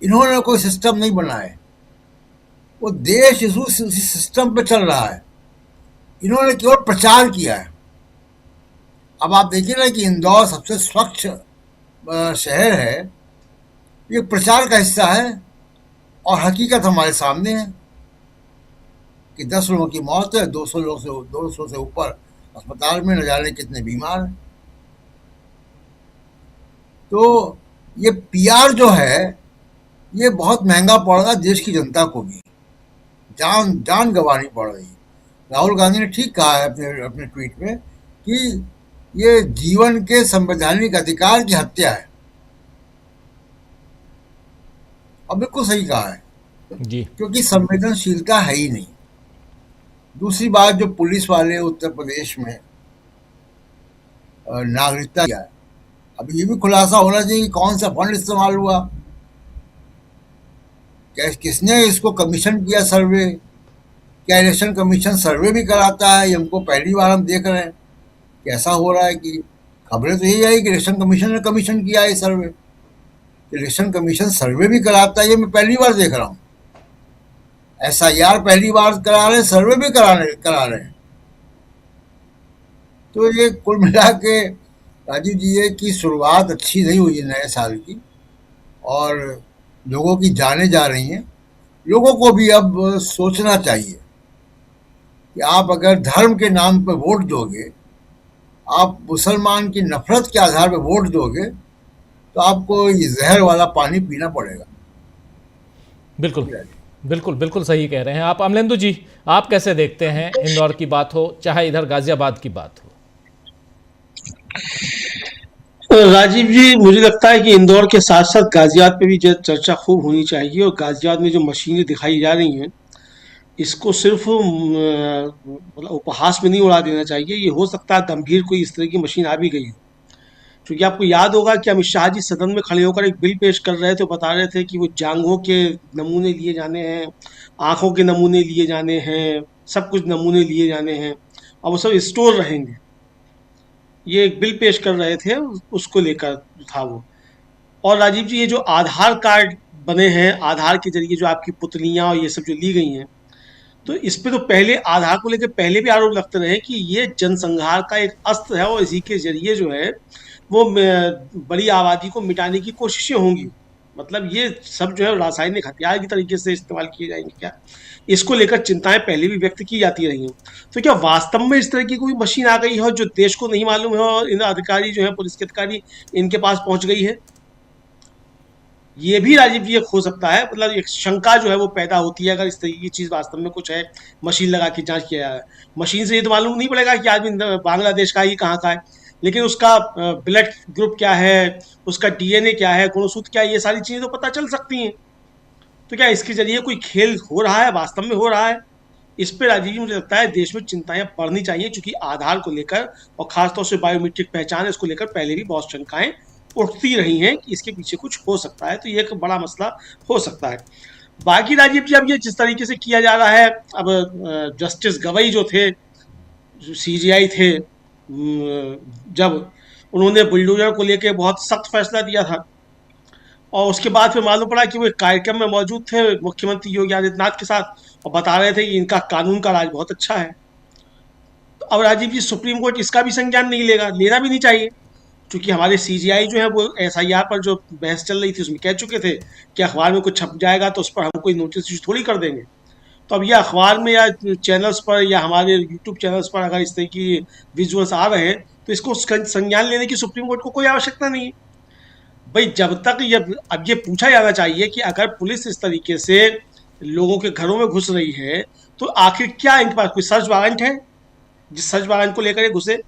इन्होंने कोई सिस्टम नहीं बनाया, वो देश उसी सिस्टम पे चल रहा है। इन्होंने केवल प्रचार किया है। अब आप देखिए ना कि इंदौर सबसे स्वच्छ शहर है, ये प्रचार का हिस्सा है और हकीकत हमारे सामने है कि 10 लोगों की मौत है, 200 से ऊपर अस्पताल में, न जाने कितने बीमार हैं। तो ये PR जो है ये बहुत महंगा पड़ रहा है देश की जनता को भी, जान गंवानी पड़ रही है। राहुल गांधी ने ठीक कहा है अपने ट्वीट में कि ये जीवन के संवैधानिक अधिकार की हत्या है, और बिल्कुल सही कहा है जी, क्योंकि संवेदनशीलता है ही नहीं। दूसरी बात, जो पुलिस वाले उत्तर प्रदेश में नागरिकता किया है, अब ये भी खुलासा होना चाहिए कि कौन सा फंड इस्तेमाल हुआ, किसने इसको कमीशन किया सर्वे, क्या इलेक्शन कमीशन सर्वे भी कराता है? ये हमको पहली बार हम देख रहे हैं कैसा हो रहा है कि खबरें तो यही आई कि इलेक्शन कमीशन ने कमीशन किया है सर्वे। इलेक्शन कमीशन सर्वे भी कराता है, ये मैं पहली बार देख रहा हूँ। SIR पहली बार करा रहे हैं, सर्वे भी करा रहे हैं। तो ये कुल मिला के राजीव जी ये की शुरुआत अच्छी नहीं हुई है नए साल की, और लोगों की जाने जा रही हैं। लोगों को भी अब सोचना चाहिए कि आप अगर धर्म के नाम पर वोट दोगे, आप मुसलमान की नफरत के आधार पर वोट दोगे, तो आपको ये जहर वाला पानी पीना पड़ेगा। बिल्कुल सही कह रहे हैं आप। अमलेंदु जी, आप कैसे देखते हैं? इंदौर की बात हो चाहे इधर गाजियाबाद की बात हो। राजीव जी, मुझे लगता है कि इंदौर के साथ साथ गाजियाबाद पे भी चर्चा खूब होनी चाहिए। और गाजियाबाद में जो मशीनें दिखाई जा रही हैं, इसको सिर्फ मतलब उपहास में नहीं उड़ा देना चाहिए। ये हो सकता है गंभीर कोई इस तरह की मशीन आ भी गई हो, क्योंकि आपको याद होगा कि अमित शाह जी सदन में खड़े होकर एक बिल पेश कर रहे थे, बता रहे थे कि वो जांघों के नमूने लिए जाने हैं, आंखों के नमूने लिए जाने हैं, सब कुछ नमूने लिए जाने हैं और वो सब स्टोर रहेंगे। ये एक बिल पेश कर रहे थे, उसको लेकर था वो। और राजीव जी, ये जो आधार कार्ड बने हैं, आधार के जरिए जो आपकी पुतलियां और ये सब जो ली गई हैं, तो इस पे तो पहले आधार को लेकर पहले भी आरोप लगते रहे कि ये जनसंहार का एक अस्त्र है और इसी के जरिए जो है वो बड़ी आबादी को मिटाने की कोशिशें होंगी। मतलब ये सब जो है रासायनिक हथियार की तरीके से इस्तेमाल किए जाएंगे क्या, इसको लेकर चिंताएं पहले भी व्यक्त की जाती रही हैं। तो क्या वास्तव में इस तरह की कोई मशीन आ गई है जो देश को नहीं मालूम है और इन अधिकारी जो है, पुलिस के अधिकारी, इनके पास पहुंच गई है? ये भी राजीव जी एक हो सकता है, मतलब एक शंका जो है वो पैदा होती है अगर इस तरीके की चीज़ वास्तव में कुछ है, मशीन लगा के जांच किया है। मशीन से ये तो मालूम नहीं पड़ेगा कि आदमी बांग्लादेश का ही कहाँ का है, लेकिन उसका ब्लड ग्रुप क्या है, उसका डीएनए क्या है, गुणसूत्र क्या है, ये सारी चीज़ें तो पता चल सकती हैं। तो क्या इसके जरिए कोई खेल हो रहा है, वास्तव में हो रहा है? इस पे राजीव जी मुझे लगता है देश में चिंताएं बढ़नी चाहिए, क्योंकि आधार को लेकर और खासतौर से बायोमेट्रिक पहचान, इसको लेकर पहले भी बहुत शंकाएं उठती रही हैं कि इसके पीछे कुछ हो सकता है। तो ये एक बड़ा मसला हो सकता है। बाकी राजीव जी, अब ये जिस तरीके से किया जा रहा है, अब जस्टिस गवई जो थे, जो सीजीआई थे, जब उन्होंने बुलडोजर को लेकर बहुत सख्त फैसला दिया था और उसके बाद फिर मालूम पड़ा कि वो एक कार्यक्रम में मौजूद थे मुख्यमंत्री योगी आदित्यनाथ के साथ और बता रहे थे कि इनका कानून का राज बहुत अच्छा है। तो अब राजीव जी, सुप्रीम कोर्ट इसका भी संज्ञान नहीं लेगा, लेना भी नहीं चाहिए, क्योंकि हमारे सीजीआई जो है वो एसआईआर पर जो बहस चल रही थी उसमें कह चुके थे कि अखबार में कुछ छप जाएगा तो उस पर हम कोई नोटिस इशू थोड़ी कर देंगे। तो अब ये अखबार में या चैनल्स पर या हमारे यूट्यूब चैनल्स पर अगर इस तरह की विजुअल्स आ रहे हैं तो इसको संज्ञान लेने की सुप्रीम कोर्ट को कोई आवश्यकता नहीं है। भाई, जब तक अब ये पूछा जाना चाहिए कि अगर पुलिस इस तरीके से लोगों के घरों में घुस रही है तो आखिर क्या इनके पास कोई सर्च वारंट है जिस सर्च वारंट को लेकर ये घुसे?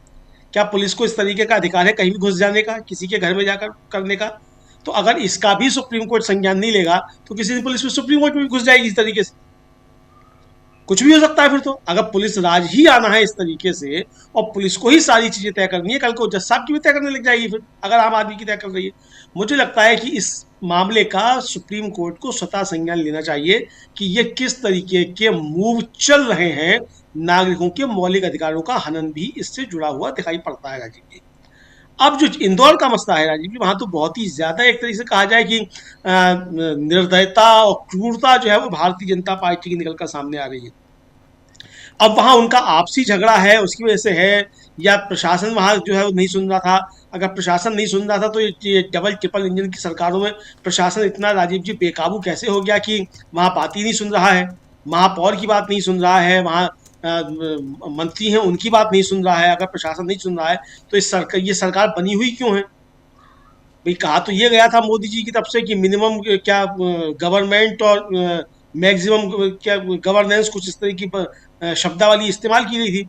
क्या पुलिस को इस तरीके का अधिकार है कहीं भी घुस जाने का, किसी के घर में जाकर करने का? तो अगर इसका भी सुप्रीम कोर्ट संज्ञान नहीं लेगा तो किसी दिन पुलिस भी सुप्रीम कोर्ट में भी घुस जाएगी इस तरीके से। कुछ भी हो सकता है फिर तो, अगर पुलिस राज ही आना है इस तरीके से और पुलिस को ही सारी चीजें तय करनी है, कल को जज साहब की भी तय करने लग जाएगी फिर, अगर आम आदमी की तय कर रही है। मुझे लगता है कि इस मामले का सुप्रीम कोर्ट को स्वतः संज्ञान लेना चाहिए कि ये किस तरीके के मूव चल रहे हैं। नागरिकों के मौलिक अधिकारों का हनन भी इससे जुड़ा हुआ दिखाई पड़ता है राजीव जी। अब जो इंदौर का मसला है राजीव जी, वहां तो बहुत ही ज्यादा एक तरीके से कहा जाए कि निर्दयता और क्रूरता जो है वो भारतीय जनता पार्टी की निकलकर सामने आ रही है। अब वहां उनका आपसी झगड़ा है, उसकी वजह से है, या प्रशासन वहां जो है वो नहीं सुन रहा था। अगर प्रशासन नहीं सुन रहा था तो ये डबल ट्रिपल इंजन की सरकारों में प्रशासन इतना राजीव जी बेकाबू कैसे हो गया कि वहां बात ही नहीं सुन रहा है, महापौर की बात नहीं सुन रहा है, वहां मंत्री हैं उनकी बात नहीं सुन रहा है। अगर प्रशासन नहीं सुन रहा है तो ये सरकार बनी हुई क्यों है? भाई, कहा तो ये गया था मोदी जी की तरफ से कि मिनिमम क्या गवर्नमेंट और मैक्सिमम क्या गवर्नेंस, कुछ इस तरह की शब्दावली इस्तेमाल की गई थी।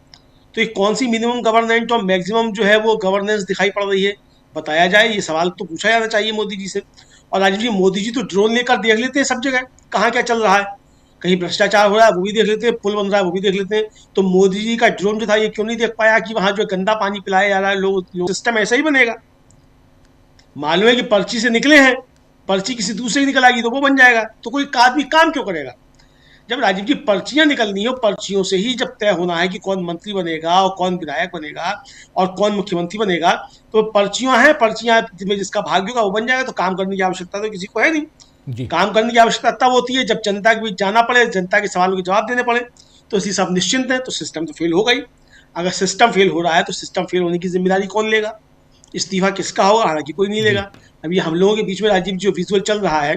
तो ये कौन सी मिनिमम गवर्नेंस और मैक्सिमम जो है वो गवर्नेंस दिखाई पड़ रही है, बताया जाए। ये सवाल तो पूछा जाना चाहिए मोदी जी से। और राजीव जी, मोदी जी तो ड्रोन लेकर देख लेते हैं सब जगह कहाँ क्या चल रहा है, कहीं भ्रष्टाचार हो रहा है वो भी देख लेते हैं, पुल बन रहा है वो भी देख लेते हैं। तो मोदी जी का ड्रोन जो था ये क्यों नहीं देख पाया कि वहां जो गंदा पानी पिलाया जा रहा है लोग सिस्टम ऐसा ही बनेगा। मालूम है कि पर्ची से निकले हैं, पर्ची किसी दूसरे की निकल आएगी तो वो बन जाएगा, तो कोई आदमी काम क्यों करेगा? जब राजीव जी पर्चियां निकलनी हो, पर्चियों से ही जब तय होना है कि कौन मंत्री बनेगा और कौन विधायक बनेगा और कौन मुख्यमंत्री बनेगा, तो पर्चियां हैं, पर्चियां में जिसका भाग्य होगा वो बन जाएगा। तो काम करने की आवश्यकता तो किसी को है नहीं। काम करने की आवश्यकता तब होती है जब जनता के बीच जाना पड़े, जनता के सवालों के जवाब देने पड़े। तो इसी सब निश्चिंत है, तो सिस्टम तो फेल हो गई। अगर सिस्टम फेल हो रहा है तो सिस्टम फेल होने की जिम्मेदारी कौन लेगा? इस्तीफा किसका होगा? हालांकि कोई नहीं लेगा। अभी हम लोगों के बीच में राजीव जो विजुअल चल रहा है,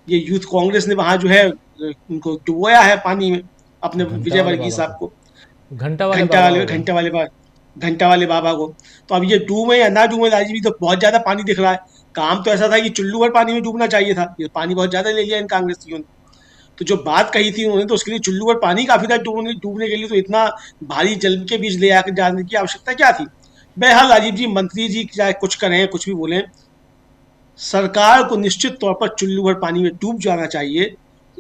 ये यूथ कांग्रेस ने वहां जो है उनको डुबोया है पानी में, अपने विजय वर्गीय साहब को, घंटा वाले बाबा को। तो अब ये डूबे या ना डूबे राजीव, तो बहुत ज्यादा पानी दिख रहा है। काम तो ऐसा था कि चुल्लू भर पानी में डूबना चाहिए था, ये पानी बहुत ज्यादा ले लिया इन कांग्रेसियों ने। तो जो बात कही थी उन्होंने, तो उसके लिए चुल्लू भर पानी काफी था डूबने के लिए, तो इतना भारी जल के बीच ले आकर जाने की आवश्यकता क्या थी? बहरहाल राजीव जी, मंत्री जी चाहे कुछ करें, कुछ भी बोलें, सरकार को निश्चित तौर पर चुल्लू भर पानी में डूब जाना चाहिए।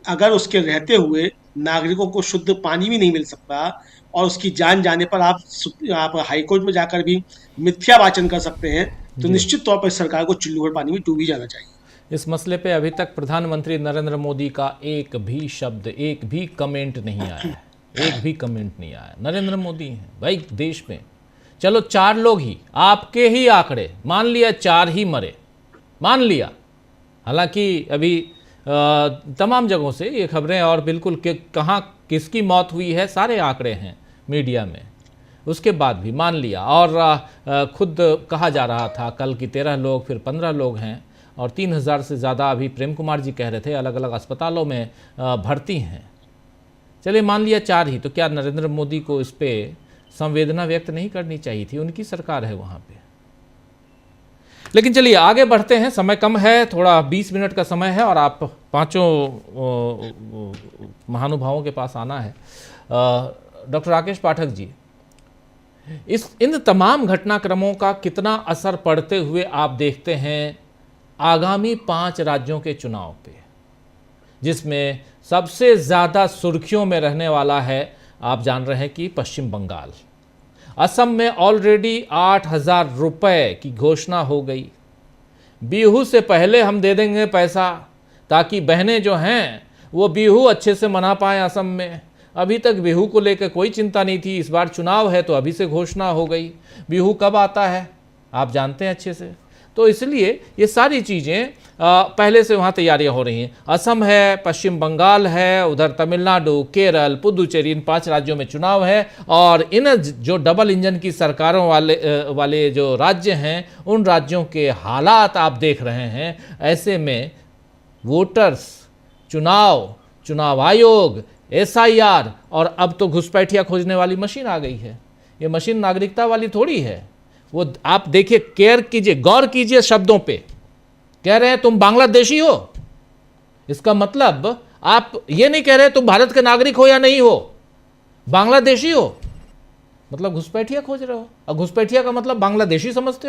अगर उसके रहते हुए नागरिकों को शुद्ध पानी भी नहीं मिल सकता और उसकी जान जाने पर आप हाईकोर्ट में जाकर भी मिथ्या वाचन कर सकते हैं, तो निश्चित तौर पर सरकार को चुल्लू भर पानी में डूब ही जाना चाहिए। इस मसले पे अभी तक प्रधानमंत्री नरेंद्र मोदी का एक भी शब्द, एक भी कमेंट नहीं आया है, एक भी कमेंट नहीं आया। नरेंद्र मोदी हैं भाई देश में, चलो 4 लोग ही, आपके ही आंकड़े, मान लिया 4 ही मरे, मान लिया, हालांकि अभी तमाम जगहों से ये खबरें और बिल्कुल कहाँ किसकी मौत हुई है सारे आंकड़े हैं मीडिया में, उसके बाद भी मान लिया। और खुद कहा जा रहा था कल की 13 लोग, फिर 15 लोग हैं और 3000 से ज़्यादा अभी प्रेम कुमार जी कह रहे थे अलग अलग अस्पतालों में भर्ती हैं। चलिए मान लिया 4 ही, तो क्या नरेंद्र मोदी को इस पर संवेदना व्यक्त नहीं करनी चाहिए थी? उनकी सरकार है वहाँ पे। लेकिन चलिए आगे बढ़ते हैं, समय कम है, थोड़ा 20 मिनट का समय है और आप पांचों महानुभावों के पास आना है। डॉक्टर राकेश पाठक जी, इन तमाम घटनाक्रमों का कितना असर पड़ते हुए आप देखते हैं आगामी 5 राज्यों के चुनाव पे, जिसमें सबसे ज़्यादा सुर्खियों में रहने वाला है, आप जान रहे हैं कि पश्चिम बंगाल। असम में ऑलरेडी 8,000 रुपए की घोषणा हो गई। बिहू से पहले हम दे देंगे पैसा ताकि बहनें जो हैं वो बिहू अच्छे से मना पाएँ असम में। अभी तक बिहू को लेकर कोई चिंता नहीं थी, इस बार चुनाव है तो अभी से घोषणा हो गई। बिहू कब आता है आप जानते हैं अच्छे से, तो इसलिए ये सारी चीज़ें पहले से वहाँ तैयारियां हो रही हैं। असम है, पश्चिम बंगाल है, उधर तमिलनाडु, केरल, पुदुचेरी, इन 5 राज्यों में चुनाव है। और इन जो डबल इंजन की सरकारों वाले जो राज्य हैं, उन राज्यों के हालात आप देख रहे हैं। ऐसे में वोटर्स, चुनाव आयोग, SIR और अब तो घुसपैठिया खोजने वाली मशीन आ गई है। ये मशीन नागरिकता वाली थोड़ी है, वो आप देखिए, केयर कीजिए, गौर कीजिए शब्दों पे। कह रहे हैं तुम बांग्लादेशी हो, इसका मतलब आप ये नहीं कह रहे तुम भारत के नागरिक हो या नहीं हो, बांग्लादेशी हो, मतलब घुसपैठिया खोज रहे हो। और घुसपैठिया का मतलब बांग्लादेशी समझते हो।